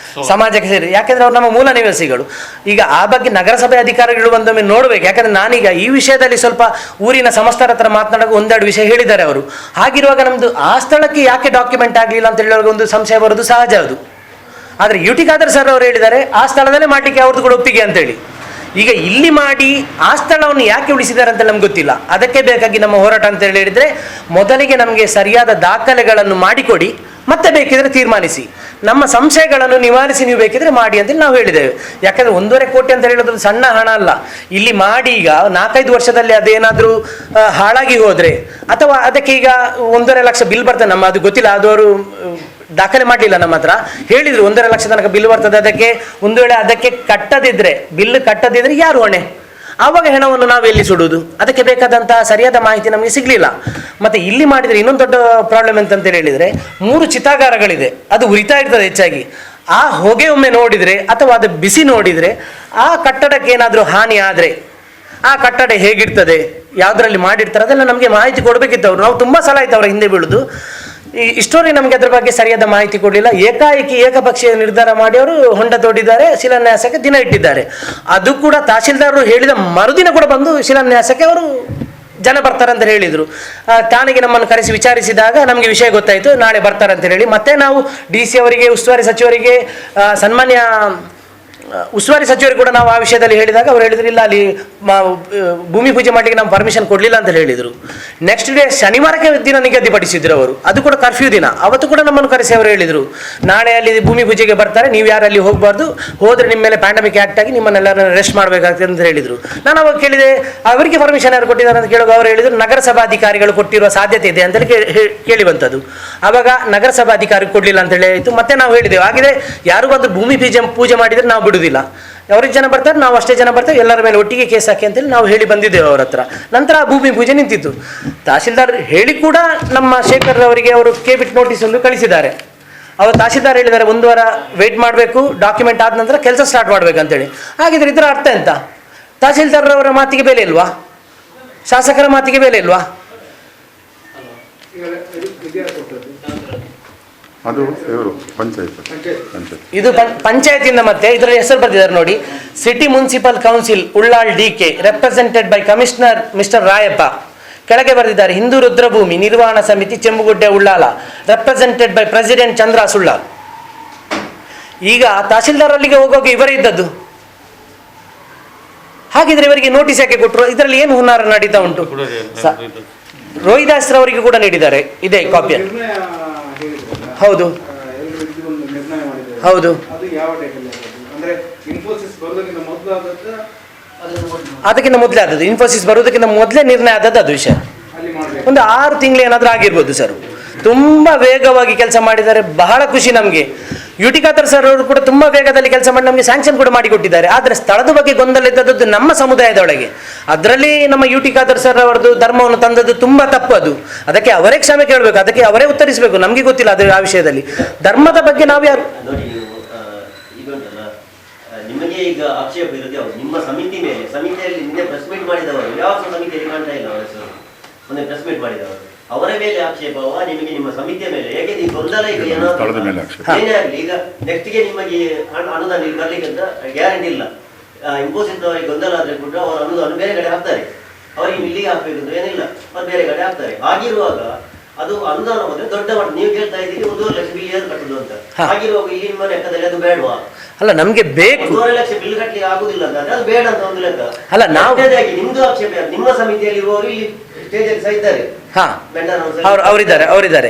ಸಮಾಜಕ್ಕೆ ಸೇರಿದೆ. ಯಾಕೆಂದರೆ ಅವ್ರು ನಮ್ಮ ಮೂಲ ನಿವಾಸಿಗಳು. ಈಗ ಆ ಬಗ್ಗೆ ನಗರಸಭೆ ಅಧಿಕಾರಿಗಳು ಒಂದೊಮ್ಮೆ ನೋಡಬೇಕು. ಯಾಕಂದರೆ ನಾನೀಗ ಈ ವಿಷಯದಲ್ಲಿ ಸ್ವಲ್ಪ ಊರಿನ ಸಮಸ್ತರ ಹತ್ರ ಮಾತನಾಡುವ ಒಂದೆರಡು ವಿಷಯ ಹೇಳಿದ್ದಾರೆ ಅವರು. ಹಾಗಿರುವಾಗ ನಮ್ಮದು ಆ ಸ್ಥಳಕ್ಕೆ ಯಾಕೆ ಡಾಕ್ಯುಮೆಂಟ್ ಆಗಲಿಲ್ಲ ಅಂತ ಹೇಳುವಾಗ ಒಂದು ಸಂಶಯ ಬರೋದು ಸಹಜ ಅದು. ಆದರೆ ಯುಟಿ ಖಾದರ್ ಸರ್ ಅವರು ಹೇಳಿದ್ದಾರೆ ಆ ಸ್ಥಳದಲ್ಲೇ ಮಾಡಲಿಕ್ಕೆ ಅವ್ರದ್ದು ಕೂಡ ಒಪ್ಪಿಗೆ ಅಂತೇಳಿ. ಈಗ ಇಲ್ಲಿ ಮಾಡಿ ಆ ಸ್ಥಳವನ್ನು ಯಾಕೆ ಉಳಿಸಿದ್ದಾರೆ ಅಂತ ನಮ್ಗೆ ಗೊತ್ತಿಲ್ಲ. ಅದಕ್ಕೆ ಬೇಕಾಗಿ ನಮ್ಮ ಹೋರಾಟ ಅಂತ ಹೇಳಿದರೆ, ಮೊದಲಿಗೆ ನಮಗೆ ಸರಿಯಾದ ದಾಖಲೆಗಳನ್ನು ಮಾಡಿಕೊಡಿ, ಮತ್ತೆ ಬೇಕಿದ್ರೆ ತೀರ್ಮಾನಿಸಿ, ನಮ್ಮ ಸಂಶಯಗಳನ್ನು ನಿವಾರಿಸಿ ನೀವು ಬೇಕಿದ್ರೆ ಮಾಡಿ ಅಂತೇಳಿ ನಾವು ಹೇಳಿದ್ದೇವೆ. ಯಾಕಂದರೆ 1.5 ಕೋಟಿ ಅಂತ ಹೇಳೋದು ಸಣ್ಣ ಹಣ ಅಲ್ಲ. ಇಲ್ಲಿ ಮಾಡಿ ಈಗ 4-5 ವರ್ಷದಲ್ಲಿ ಅದೇನಾದರೂ ಹಾಳಾಗಿ ಹೋದರೆ, ಅಥವಾ ಅದಕ್ಕೆ ಈಗ 1.5 ಲಕ್ಷ ಬಿಲ್ ಬರ್ತದೆ, ನಮ್ಮ ಅದು ಗೊತ್ತಿಲ್ಲ, ಅದು ಅವರು ದಾಖಲೆ ಮಾಡಲಿಲ್ಲ ನಮ್ಮ ಹತ್ರ. ಹೇಳಿದರು 1.5 ಲಕ್ಷ ತನಕ ಬಿಲ್ ಬರ್ತದೆ, ಅದಕ್ಕೆ ಒಂದು ವೇಳೆ ಅದಕ್ಕೆ ಕಟ್ಟದಿದ್ದರೆ, ಬಿಲ್ ಕಟ್ಟದಿದ್ದರೆ ಯಾರು ಹೊಣೆ? ಆವಾಗ ಹೆಣವನ್ನು ನಾವು ಎಲ್ಲಿ ಸುಡುವುದು? ಅದಕ್ಕೆ ಬೇಕಾದಂತಹ ಸರಿಯಾದ ಮಾಹಿತಿ ನಮಗೆ ಸಿಗಲಿಲ್ಲ. ಮತ್ತು ಇಲ್ಲಿ ಮಾಡಿದರೆ ಇನ್ನೊಂದು ದೊಡ್ಡ ಪ್ರಾಬ್ಲಮ್ ಎಂತಂತ ಹೇಳಿದರೆ, 3 ಚಿತಾಗಾರಗಳಿದೆ, ಅದು ಉರಿತಾ ಇರ್ತದೆ ಹೆಚ್ಚಾಗಿ. ಆ ಹೊಗೆ ಒಮ್ಮೆ ನೋಡಿದರೆ ಅಥವಾ ಅದು ಬಿಸಿ ನೋಡಿದರೆ ಆ ಕಟ್ಟಡಕ್ಕೆ ಏನಾದರೂ ಹಾನಿ ಆದರೆ ಆ ಕಟ್ಟಡ ಹೇಗಿರ್ತದೆ, ಯಾವುದರಲ್ಲಿ ಮಾಡಿರ್ತಾರೆ, ಅದೆಲ್ಲ ನಮಗೆ ಮಾಹಿತಿ ಕೊಡಬೇಕಿತ್ತು ಅವರು. ನಾವು ತುಂಬ ಸಲ ಆಯ್ತು ಅವರ ಹಿಂದೆ ಬೀಳುದು. ಇಷ್ಟೋರಿ ನಮಗೆ ಅದರ ಬಗ್ಗೆ ಸರಿಯಾದ ಮಾಹಿತಿ ಕೊಡಲಿಲ್ಲ. ಏಕಾಏಕಿ ಏಕಪಕ್ಷೀಯ ನಿರ್ಧಾರ ಮಾಡಿ ಅವರು ಹೊಂಡ ತೋಡಿದ್ದಾರೆ, ಶಿಲಾನ್ಯಾಸಕ್ಕೆ ದಿನ ಇಟ್ಟಿದ್ದಾರೆ. ಅದು ಕೂಡ ತಹಶೀಲ್ದಾರರು ಹೇಳಿದ ಮರುದಿನ ಕೂಡ ಬಂದು ಶಿಲಾನ್ಯಾಸಕ್ಕೆ ಅವರು ಜನ ಬರ್ತಾರೆ ಅಂತ ಹೇಳಿದರು. ಠಾಣೆಗೆ ನಮ್ಮನ್ನು ಕರೆಸಿ ವಿಚಾರಿಸಿದಾಗ ನಮಗೆ ವಿಷಯ ಗೊತ್ತಾಯಿತು, ನಾಳೆ ಬರ್ತಾರೆ ಅಂತ ಹೇಳಿ. ಮತ್ತೆ ನಾವು DC ಅವರಿಗೆ, ಉಸ್ತುವಾರಿ ಸಚಿವರಿಗೆ, ಸನ್ಮಾನ್ಯ ಉಸ್ತುವಾರಿ ಸಚಿವರಿಗೆ ಕೂಡ ನಾವು ಆ ವಿಷಯದಲ್ಲಿ ಹೇಳಿದಾಗ ಅವರು ಹೇಳಿದ್ರು, ಇಲ್ಲ ಅಲ್ಲಿ ಭೂಮಿ ಪೂಜೆ ಮಾಡಲಿಕ್ಕೆ ನಾವು ಪರ್ಮಿಷನ್ ಕೊಡಲಿಲ್ಲ ಅಂತ ಹೇಳಿದರು. ನೆಕ್ಸ್ಟ್ ಡೇ ಶನಿವಾರಕ್ಕೆ ದಿನ ನಿಗದಿಪಡಿಸಿದ್ರು ಅವರು, ಅದು ಕೂಡ ಕರ್ಫ್ಯೂ ದಿನ. ಅವತ್ತು ಕೂಡ ನಮ್ಮನ್ನು ಕರೆಸಿ ಅವರು ಹೇಳಿದರು, ನಾಳೆ ಅಲ್ಲಿ ಭೂಮಿ ಪೂಜೆಗೆ ಬರ್ತಾರೆ, ನೀವು ಯಾರು ಅಲ್ಲಿ ಹೋಗಬಾರ್ದು, ಹೋದರೆ ನಿಮ್ಮ ಮೇಲೆ ಪ್ಯಾಂಡಮಿಕ್ ಆ್ಯಕ್ಟ್ ಆಗಿ ನಿಮ್ಮನ್ನೆಲ್ಲರನ್ನು ಅರೆಸ್ಟ್ ಮಾಡಬೇಕಾಗ್ತದೆ ಅಂತ ಹೇಳಿದರು. ನಾನು ಅವಾಗ ಕೇಳಿದೆ, ಅವರಿಗೆ ಪರ್ಮಿಷನ್ ಯಾರು ಕೊಟ್ಟಿದ್ದಾರೆ ಅಂತ ಕೇಳುವಾಗ ಅವರು ಹೇಳಿದರು, ನಗರಸಭಾಧಿಕಾರಿಗಳು ಕೊಟ್ಟಿರುವ ಸಾಧ್ಯತೆ ಇದೆ ಅಂತೇಳಿ ಕೇಳಿ ಬಂತದ್ದು. ಆವಾಗ ನಗರಸಭಾಧಿಕಾರಿ ಕೊಡಲಿಲ್ಲ ಅಂತೇಳಿ ಆಯಿತು. ಮತ್ತೆ ನಾವು ಹೇಳಿದೆವು, ಹಾಗಿದ್ರೆ ಯಾರು ಬಂದು ಭೂಮಿ ಪೂಜೆ ಮಾಡಿದರೆ ನಾವು ಬಿಡುವುದಿಲ್ಲ, ಅವ್ರಿಗೆ ಜನ ಬರ್ತಾರೆ, ನಾವು ಅಷ್ಟೇ ಜನ ಬರ್ತೇವೆ, ಎಲ್ಲರ ಮೇಲೆ ಒಟ್ಟಿಗೆ ಕೇಸ್ ಹಾಕಿ ಅಂತೇಳಿ ನಾವು ಹೇಳಿ ಬಂದಿದ್ದೇವೆ ಅವ್ರ ಹತ್ರ. ನಂತರ ಆ ಭೂಮಿ ಪೂಜೆ ನಿಂತಿತ್ತು. ತಹಶೀಲ್ದಾರ್ ಹೇಳಿ ಕೂಡ ನಮ್ಮ ಶೇಖರ್ ಅವರಿಗೆ ಅವರು ಕೇಬಿಟ್ ನೋಟಿಸ್ ಒಂದು ಕಳಿಸಿದ್ದಾರೆ. ಅವರು ತಹಶೀಲ್ದಾರ್ ಹೇಳಿದ್ದಾರೆ 1 ವಾರ ವೆಯ್ಟ್ ಮಾಡಬೇಕು, ಡಾಕ್ಯುಮೆಂಟ್ ಆದ ನಂತರ ಕೆಲಸ ಸ್ಟಾರ್ಟ್ ಮಾಡಬೇಕಂತೇಳಿ. ಹಾಗಿದ್ರೆ ಇದರ ಅರ್ಥ ಎಂತ? ತಹಶೀಲ್ದಾರ್ರವರ ಮಾತಿಗೆ ಬೆಲೆ ಇಲ್ವಾ? ಶಾಸಕರ ಮಾತಿಗೆ ಬೆಲೆ ಇಲ್ವಾ? ಅದು ಇವರು ಪಂಚಾಯತ್ ಇದು ಪಂಚಾಯತಿಂದ. ಮತ್ತೆ ಇದರ ಹೆಸರು ಬರ್ತಿದ್ದಾರೆ ನೋಡಿ, city municipal council Ullal DK represented by commissioner mister Rayappa. ಕೆಳಗೆ ಬರೆದಿದ್ದಾರೆ, ಹಿಂದೂ ರುದ್ರಭೂಮಿ ನಿರ್ವಹಣಾ ಸಮಿತಿ Chembugudde Ullal represented by president Chandra Sullal. ಈಗ ತಹಶೀಲ್ದಾರ್ ಅಲ್ಲಿಗೆ ಹೋಗುವಾಗ ಇವರೇ ಇದ್ದದ್ದು. ಹಾಗಿದ್ರೆ ಇವರಿಗೆ ನೋಟಿಸ್ ಯಾಕೆ ಕೊಟ್ಟರು? ಇದರಲ್ಲಿ ಏನು ಹುನ್ನಾರ ನಡೀತಾ ಉಂಟು? ರೋಹಿದಾಸ್ರವರಿಗೆ ಕೂಡ ನೀಡಿದ್ದಾರೆ ಇದೇ ಕಾಪಿ. ಹೌದು ಹೌದು, ಅದಕ್ಕಿಂತ ಮೊದಲೇ ಆದದ್ದು. ಇನ್ಫೋಸಿಸ್ ಬರುವುದಕ್ಕಿಂತ ಮೊದಲೇ ನಿರ್ಣಯ ಆದದ್ದು ಅದು ವಿಷಯ. ಒಂದು 6 ತಿಂಗಳು ಏನಾದರೂ ಆಗಿರ್ಬೋದು ಸರ್. ತುಂಬ ವೇಗವಾಗಿ ಕೆಲಸ ಮಾಡಿದ್ದಾರೆ, ಬಹಳ ಖುಷಿ ನಮಗೆ. ಯುಟಿ ಖಾದರ್ ಸರ್ ಅವರು ಕೂಡ ತುಂಬ ವೇಗದಲ್ಲಿ ಕೆಲಸ ಮಾಡಿ ನಮಗೆ ಸ್ಯಾಂಕ್ಷನ್ ಕೂಡ ಮಾಡಿಕೊಟ್ಟಿದ್ದಾರೆ. ಆದರೆ ಸ್ಥಳದ ಬಗ್ಗೆ ಗೊಂದಲ ಇದ್ದದ್ದು ನಮ್ಮ ಸಮುದಾಯದೊಳಗೆ. ಅದರಲ್ಲಿ ನಮ್ಮ ಯುಟಿ ಖಾದರ್ ಸರ್ ಅವರದ್ದು ಧರ್ಮವನ್ನು ತಂದದ್ದು ತುಂಬ ತಪ್ಪು. ಅದಕ್ಕೆ ಅವರೇ ಕ್ಷಮೆ ಕೇಳಬೇಕು, ಅದಕ್ಕೆ ಅವರೇ ಉತ್ತರಿಸಬೇಕು. ನಮಗೆ ಗೊತ್ತಿಲ್ಲ ಅದು ಆ ವಿಷಯದಲ್ಲಿ. ಧರ್ಮದ ಬಗ್ಗೆ ನಾವು ಯಾರು ನಿಮಗೆ ಈಗ ಆಕ್ಷೇಪ ಇರುತ್ತೆ ಅವರು ನಿಮ್ಮ ಸಮಿತಿ ಮೇಲೆ. ಸಮಿತಿಯಲ್ಲಿ ನಿನ್ನೆ ಪ್ರೆಸ್ ಮೀಟ್ ಮಾಡಿದವರು ಯಾವ ಸಮಿತಿಯಲ್ಲಿ ಕಾಣ್ತಾ ಇಲ್ಲ ಅವರ ಹೆಸರು. ಮೊನ್ನೆ ಪ್ರೆಸ್ ಮೀಟ್ ಮಾಡಿದವರು ಅವರ ಮೇಲೆ ಆಕ್ಷೇಪವ ನಿಮಗೆ ನಿಮ್ಮ ಸಮಿತಿಯ ಮೇಲೆ? ಹೇಗೆ ಈ ಗೊಂದಲ ಈಗ ಏನೇ ಆಗಲಿ, ಈಗ ನೆಕ್ಸ್ಟ್ಗೆ ನಿಮಗೆ ಅನುದಾನ ಬರ್ಲಿಕ್ಕೆ ಅಂತ ಗ್ಯಾರಂಟಿ ಇಲ್ಲ. ಇಂಪೋಸಿಟ್ ಅವರಿಗೆ ಗೊಂದಲ ಆದ್ರೆ ಕೂಡ ಅವರು ಅನುದಾನ ಬೇರೆ ಕಡೆ ಹಾಕ್ತಾರೆ. ಅವರಿಗೆ ಇಲ್ಲಿಗೆ ಹಾಕ್ಬೇಕಂದ್ರೆ ಏನಿಲ್ಲ, ಅವ್ರು ಬೇರೆ ಕಡೆ ಹಾಕ್ತಾರೆ. ಆಗಿರುವಾಗ ಅದು ಅನುದಾನ ಬಂದ್ರೆ ದೊಡ್ಡ ಮಟ್ಟ ನೀವು ಕೇಳ್ತಾ ಇದ್ದೀರಿ 1.5 ಲಕ್ಷ ಬಿಲ್ ಏನು ಕಟ್ಟುದು ಅಂತ. ಆಗಿರುವಾಗ ಇಲ್ಲಿ ನಿಮ್ಮ ಲೆಕ್ಕದಲ್ಲಿ ಅದು ಬೇಡವಾ? ಅಲ್ಲ, ನಮ್ಗೆ ಬೇಕು. 1.5 ಲಕ್ಷ ಬಿಲ್ ಕಟ್ಟಲಿಕ್ಕೆ ಆಗುದಿಲ್ಲ ಅಂದ್ರೆ ಅದು ಬೇಡ ಅಂತ ಒಂದು ಲೆಕ್ಕ. ಅಲ್ಲ, ನಾವು ನಿಮ್ದು ಆಕ್ಷೇಪ ನಿಮ್ಮ ಸಮಿತಿಯಲ್ಲಿ ಇರುವವರು ಇಲ್ಲಿ ಸ್ಟೇಜಲ್ಲಿ ಸಹ ಇದ್ದಾರೆ. ಅವರಿದ್ದಾರೆ.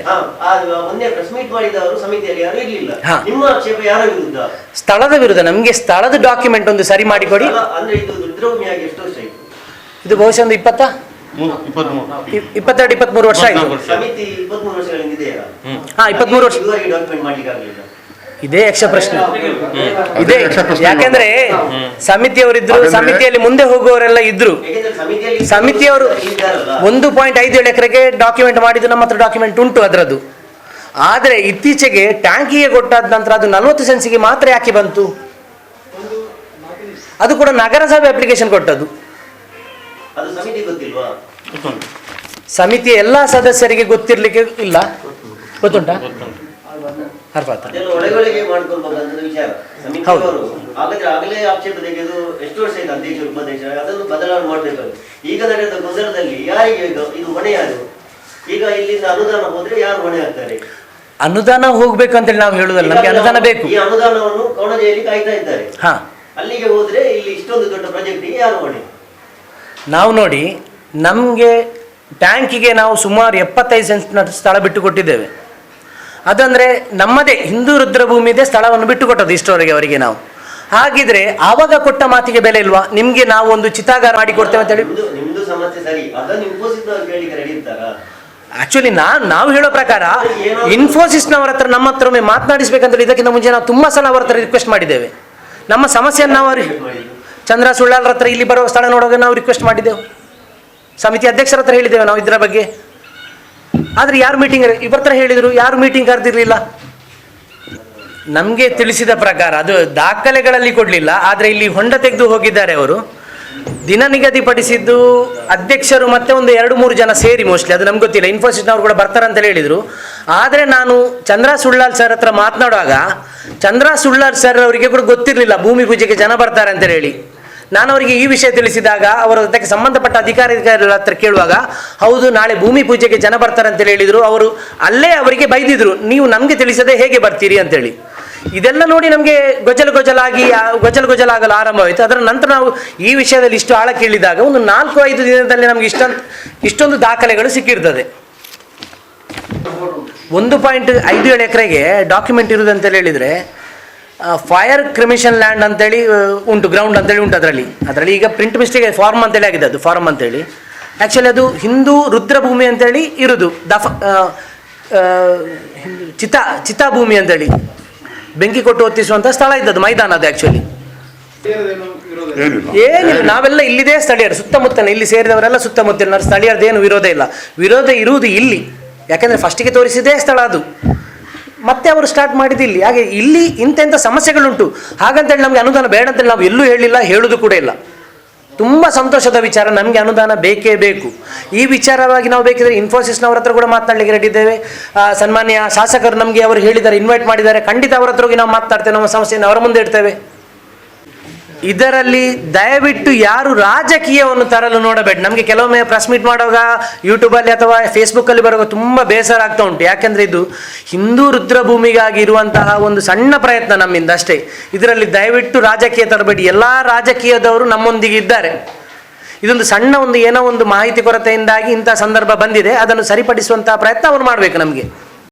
ಮೊನ್ನೆ ಪ್ರೆಸ್ ಮೀಟ್ ಮಾಡಿದವರು ಸಮಿತಿಯಲ್ಲಿ ಯಾರು ಇರ್ಲಿಲ್ಲ. ನಿಮ್ಮ ಆಕ್ಷೇಪ ಯಾರ ವಿರುದ್ಧ? ಸ್ಥಳದ ವಿರುದ್ಧ. ನಮ್ಗೆ ಸ್ಥಳದ ಡಾಕ್ಯುಮೆಂಟ್ ಒಂದು ಸರಿ ಮಾಡಿಕೊಡಿ. ಅಂದ್ರೆ ಇದು ರುದ್ರಭೂಮಿಯಾಗಿ ಎಷ್ಟು ವರ್ಷ ಆಯ್ತು? ಇದು ಬಹುಶಃ ಒಂದು 22 23 ವರ್ಷ ಆಯ್ತು. ಸಮಿತಿ 23 ವರ್ಷಗಳಿಂದ ಇದೆಯಾ? ಹಾ, 23 ವರ್ಷ. ಇದುವರೆಗೆ ಡಾಕ್ಯುಮೆಂಟ್ ಮಾಡ್ಲಿಕ್ಕೆ ಆಗಲಿಲ್ಲ. ಇದೇ ಯಕ್ಷ ಪ್ರಶ್ನೆ ಇದೇ. ಯಾಕೆಂದ್ರೆ ಸಮಿತಿಯವರಿದ್ರು, ಸಮಿತಿಯಲ್ಲಿ ಮುಂದೆ ಹೋಗುವವರೆಲ್ಲ ಇದ್ರು. ಯಾಕೆಂದ್ರೆ ಸಮಿತಿಯವರು ಇದ್ದಾರಲ್ಲ. 1.57 ಎಕರೆಗೆ ಡಾಕ್ಯುಮೆಂಟ್ ಮಾಡಿದ್ದು ನಮ್ಮ ಹತ್ರ ಡಾಕ್ಯುಮೆಂಟ್ ಉಂಟು ಅದರದ್ದು. ಆದರೆ ಇತ್ತೀಚೆಗೆ ಟ್ಯಾಂಕಿಗೆ ಕೊಟ್ಟಾದ ನಂತರ ಅದು 40 ಸೆನ್ಸಿಗೆ ಮಾತ್ರ ಯಾಕೆ ಬಂತು? ಅದು ಕೂಡ ನಗರಸಭೆ ಅಪ್ಲಿಕೇಶನ್ ಕೊಟ್ಟದ್ದು. ಅದು ಸಮಿತಿ ಗೊತ್ತಿಲ್ವಾ? ಸಮಿತಿಯ ಎಲ್ಲ ಸದಸ್ಯರಿಗೆ ಗೊತ್ತಿರ್ಲಿಕ್ಕೆ ಇಲ್ಲ. ಗೊತ್ತುಂಟಾ? ಅರ್ಪಾತ ಅದೆಲ್ಲ ಒಳಗೊಳಗೆ ಮಾಡ್ಕೊಂಡು ಬಂದಂತ ವಿಚಾರ. ಸಮಿತಿಯವರು ಆಗಲೇ ಆಕ್ಷೇಪ ತೆಗೆದು ಎಷ್ಟು ವರ್ಷ ಇದೆ ಅಧ್ಯಕ್ಷರು ಉಪಾಧ್ಯಕ್ಷರು, ಅದನ್ನು ಬದಲಾವಣೆ ಮಾಡಬೇಕಾಗುತ್ತೆ. ಈಗ ನಡೆದ ಗೊಂದಲದಲ್ಲಿ ಯಾರಿಗೆ ಇದು ಹೊಣೆ ಯಾರು? ಈಗ ಇಲ್ಲಿಂದ ಅನುದಾನ ಹೋದ್ರೆ ಯಾರು ಹೊಣೆ ಆಗ್ತಾರೆ? ಅನುದಾನ ಹೋಗ್ಬೇಕಂತೇಳಿ ನಾವು ಹೇಳುದಲ್ಲ, ನಮ್ಗೆ ಅನುದಾನ ಬೇಕು. ಈ ಅನುದಾನವನ್ನು ಕವಣಜೆಯಲ್ಲಿ ಕಾಯ್ತಾ ಇದ್ದಾರೆ. ಹಾ, ಅಲ್ಲಿಗೆ ಹೋದ್ರೆ ಇಲ್ಲಿ ಇಷ್ಟೊಂದು ದೊಡ್ಡ ಪ್ರಾಜೆಕ್ಟಿಗೆ ಯಾರು ಹೊಣೆ? ನಾವು ನೋಡಿ, ನಮಗೆ ಟ್ಯಾಂಕಿಗೆ ನಾವು ಸುಮಾರು 75 ಸೆಂಟ್ನ ಸ್ಥಳ ಬಿಟ್ಟು ಕೊಟ್ಟಿದ್ದೇವೆ. ಅದಂದರೆ ನಮ್ಮದೇ ಹಿಂದೂ ರುದ್ರಭೂಮಿದೇ ಸ್ಥಳವನ್ನು ಬಿಟ್ಟು ಕೊಟ್ಟದ್ದು ಇಷ್ಟವರೆಗೆ ಅವರಿಗೆ ನಾವು. ಹಾಗಿದ್ರೆ ಆವಾಗ ಕೊಟ್ಟ ಮಾತಿಗೆ ಬೆಲೆ ಇಲ್ವಾ? ನಿಮಗೆ ನಾವು ಒಂದು ಚಿತಾಗಾರ ಮಾಡಿ ಕೊಡ್ತೇವೆ ಅಂತೇಳಿ. ನಿಮ್ದು ಸಮಸ್ಯೆ ಸರಿ, ಅದನ್ನು ಇನ್ಫೋಸಿಸ್ನವ್ರು ಕೇಳಿಕ್ಕೆ ರೆಡಿ ಇರ್ತಾರಾ? ಆಕ್ಚುಲಿ ನಾವು ಹೇಳೋ ಪ್ರಕಾರ ಇನ್ಫೋಸಿಸ್ನವರ ಹತ್ರ ನಮ್ಮ ಹತ್ರ ಒಮ್ಮೆ ಮಾತನಾಡಿಸ್ಬೇಕಂತೇಳಿ ಇದಕ್ಕಿಂತ ಮುಂಚೆ ನಾವು ತುಂಬ ಸಲ ಅವರ ಹತ್ರ ರಿಕ್ವೆಸ್ಟ್ ಮಾಡಿದ್ದೇವೆ. ನಮ್ಮ ಸಮಸ್ಯೆಯನ್ನು ನಾವು ಚಂದ್ರ ಸುಳ್ಳಾಲ್ರ ಹತ್ರ ಇಲ್ಲಿ ಬರೋ ಸ್ಥಳ ನೋಡುವಾಗ ನಾವು ರಿಕ್ವೆಸ್ಟ್ ಮಾಡಿದ್ದೆವು. ಸಮಿತಿ ಅಧ್ಯಕ್ಷರ ಹತ್ರ ಹೇಳಿದ್ದೇವೆ ನಾವು ಇದರ ಬಗ್ಗೆ. ಆದರೆ ಯಾರು ಮೀಟಿಂಗ್ ಇವ್ರ ಹತ್ರ ಹೇಳಿದರು, ಯಾರು ಮೀಟಿಂಗ್ ಕರೆದಿರಲಿಲ್ಲ. ನಮಗೆ ತಿಳಿಸಿದ ಪ್ರಕಾರ ಅದು ದಾಖಲೆಗಳಲ್ಲಿ ಕೊಡಲಿಲ್ಲ. ಆದರೆ ಇಲ್ಲಿ ಹೊಂಡ ತೆಗೆದು ಹೋಗಿದ್ದಾರೆ ಅವರು. ದಿನ ನಿಗದಿಪಡಿಸಿದ್ದು ಅಧ್ಯಕ್ಷರು ಮತ್ತೆ ಒಂದು 2-3 ಜನ ಸೇರಿ, ಮೋಸ್ಟ್ಲಿ ಅದು ನಮ್ಗೆ ಗೊತ್ತಿಲ್ಲ. ಇನ್ಫೋಸಿಸ್ನವ್ರು ಕೂಡ ಬರ್ತಾರಂತೇಳಿ ಹೇಳಿದರು. ಆದರೆ ನಾನು ಚಂದ್ರ ಸುಳ್ಳಾಲ್ ಸರ್ ಹತ್ರ ಮಾತನಾಡುವಾಗ ಚಂದ್ರ ಸುಳ್ಳಾಲ್ ಸರ್ ಅವರಿಗೆ ಕೂಡ ಗೊತ್ತಿರಲಿಲ್ಲ ಭೂಮಿ ಪೂಜೆಗೆ ಜನ ಬರ್ತಾರೆ ಅಂತೇಳಿ ಹೇಳಿ. ನಾನು ಅವರಿಗೆ ಈ ವಿಷಯ ತಿಳಿಸಿದಾಗ ಅವರು ಅದಕ್ಕೆ ಸಂಬಂಧಪಟ್ಟ ಅಧಿಕಾರಿಗಳ ಹತ್ರ ಕೇಳುವಾಗ, ಹೌದು ನಾಳೆ ಭೂಮಿ ಪೂಜೆಗೆ ಜನ ಬರ್ತಾರೆ ಅಂತೇಳಿ ಹೇಳಿದರು. ಅವರು ಅಲ್ಲೇ ಅವರಿಗೆ ಬೈದಿದ್ರು, ನೀವು ನಮಗೆ ತಿಳಿಸದೆ ಹೇಗೆ ಬರ್ತೀರಿ ಅಂತೇಳಿ. ಇದೆಲ್ಲ ನೋಡಿ ನಮಗೆ ಗೊಜಲಾಗಲು ಆರಂಭವಾಯಿತು. ಅದರ ನಂತರ ನಾವು ಈ ವಿಷಯದಲ್ಲಿ ಇಷ್ಟು ಆಳ ಕೇಳಿದಾಗ ಒಂದು 4-5 ದಿನದಲ್ಲಿ ನಮಗೆ ಇಷ್ಟೊಂದು ದಾಖಲೆಗಳು ಸಿಕ್ಕಿರ್ತದೆ. 1.57 ಎಕರೆಗೆ ಡಾಕ್ಯುಮೆಂಟ್ ಇರುವುದಂತೇಳಿ ಹೇಳಿದರೆ ಫೈರ್ ಕ್ರಿಮಿಷನ್ ಲ್ಯಾಂಡ್ ಅಂತೇಳಿ ಉಂಟು, ಗ್ರೌಂಡ್ ಅಂತೇಳಿ ಉಂಟು. ಅದರಲ್ಲಿ ಈಗ ಪ್ರಿಂಟ್ ಮಿಸ್ಟೇಕ್ ಫಾರ್ಮ್ ಅಂತೇಳಿ ಆಗಿದೆ, ಅದು ಫಾರ್ಮ್ ಅಂತೇಳಿ. ಆ್ಯಕ್ಚುಲಿ ಅದು ಹಿಂದೂ ರುದ್ರಭೂಮಿ ಅಂತೇಳಿ ಇರೋದು. ಚಿತಾಭೂಮಿ ಅಂತೇಳಿ ಬೆಂಕಿ ಕೊಟ್ಟು ಹೊತ್ತಿಸುವಂಥ ಸ್ಥಳ ಇದ್ದದ್ದು, ಮೈದಾನ ಅದು. ಆ್ಯಕ್ಚುಲಿ ಏನಿಲ್ಲ, ನಾವೆಲ್ಲ ಇಲ್ಲಿದೆ ಸ್ಥಳೀಯರು, ಸುತ್ತಮುತ್ತಲ ಇಲ್ಲಿ ಸೇರಿದವರೆಲ್ಲ ಸುತ್ತಮುತ್ತಲಿನ ಸ್ಥಳೀಯರದೇನು ವಿರೋಧ ಇಲ್ಲ. ವಿರೋಧ ಇರುವುದು ಇಲ್ಲಿ, ಯಾಕೆಂದರೆ ಫಸ್ಟಿಗೆ ತೋರಿಸಿದೇ ಸ್ಥಳ ಅದು. ಮತ್ತೆ ಅವರು ಸ್ಟಾರ್ಟ್ ಮಾಡಿದ್ದು ಇಲ್ಲಿ. ಹಾಗೆ ಇಲ್ಲಿ ಇಂತೆಂಥ ಸಮಸ್ಯೆಗಳುಂಟು. ಹಾಗಂತೇಳಿ ನಮಗೆ ಅನುದಾನ ಬೇಡ ಅಂತೇಳಿ ನಾವು ಎಲ್ಲೂ ಹೇಳಿಲ್ಲ, ಹೇಳೋದು ಕೂಡ ಇಲ್ಲ. ತುಂಬ ಸಂತೋಷದ ವಿಚಾರ, ನಮಗೆ ಅನುದಾನ ಬೇಕೇ ಬೇಕು. ಈ ವಿಚಾರವಾಗಿ ನಾವು ಬೇಕಿದ್ರೆ ಇನ್ಫೋಸಿಸ್ನವ್ರ ಹತ್ರ ಕೂಡ ಮಾತನಾಡಲಿಕ್ಕೆ ರೆಡಿ ಇದ್ದೇವೆ. ಸನ್ಮಾನ್ಯ ಶಾಸಕರು ನಮಗೆ ಅವರು ಹೇಳಿದ್ದಾರೆ, ಇನ್ವೈಟ್ ಮಾಡಿದ್ದಾರೆ. ಖಂಡಿತ ಅವರ ಹತ್ರ ಹೋಗಿ ನಾವು ಮಾತಾಡ್ತೇವೆ, ನಮ್ಮ ಸಮಸ್ಯೆಯನ್ನು ಅವರ ಮುಂದೆ ಇಡ್ತೇವೆ. ಇದರಲ್ಲಿ ದಯವಿಟ್ಟು ಯಾರು ರಾಜಕೀಯವನ್ನು ತರಲು ನೋಡಬೇಡಿ. ನಮಗೆ ಕೆಲವೊಮ್ಮೆ ಪ್ರೆಸ್ ಮೀಟ್ ಮಾಡುವಾಗ ಯೂಟ್ಯೂಬಲ್ಲಿ ಅಥವಾ ಫೇಸ್ಬುಕ್ಕಲ್ಲಿ ಬರುವಾಗ ತುಂಬ ಬೇಸರ ಆಗ್ತಾ ಉಂಟು. ಯಾಕೆಂದರೆ ಇದು ಹಿಂದೂ ರುದ್ರಭೂಮಿಗಾಗಿ ಇರುವಂತಹ ಒಂದು ಸಣ್ಣ ಪ್ರಯತ್ನ ನಮ್ಮಿಂದ ಅಷ್ಟೇ. ಇದರಲ್ಲಿ ದಯವಿಟ್ಟು ರಾಜಕೀಯ ತರಬೇಡಿ. ಎಲ್ಲ ರಾಜಕೀಯದವರು ನಮ್ಮೊಂದಿಗೆ ಇದ್ದಾರೆ. ಇದೊಂದು ಸಣ್ಣ ಏನೋ ಒಂದು ಮಾಹಿತಿ ಕೊರತೆಯಿಂದಾಗಿ ಇಂಥ ಸಂದರ್ಭ ಬಂದಿದೆ. ಅದನ್ನು ಸರಿಪಡಿಸುವಂತಹ ಪ್ರಯತ್ನ ಅವರು ಮಾಡಬೇಕು ನಮಗೆ.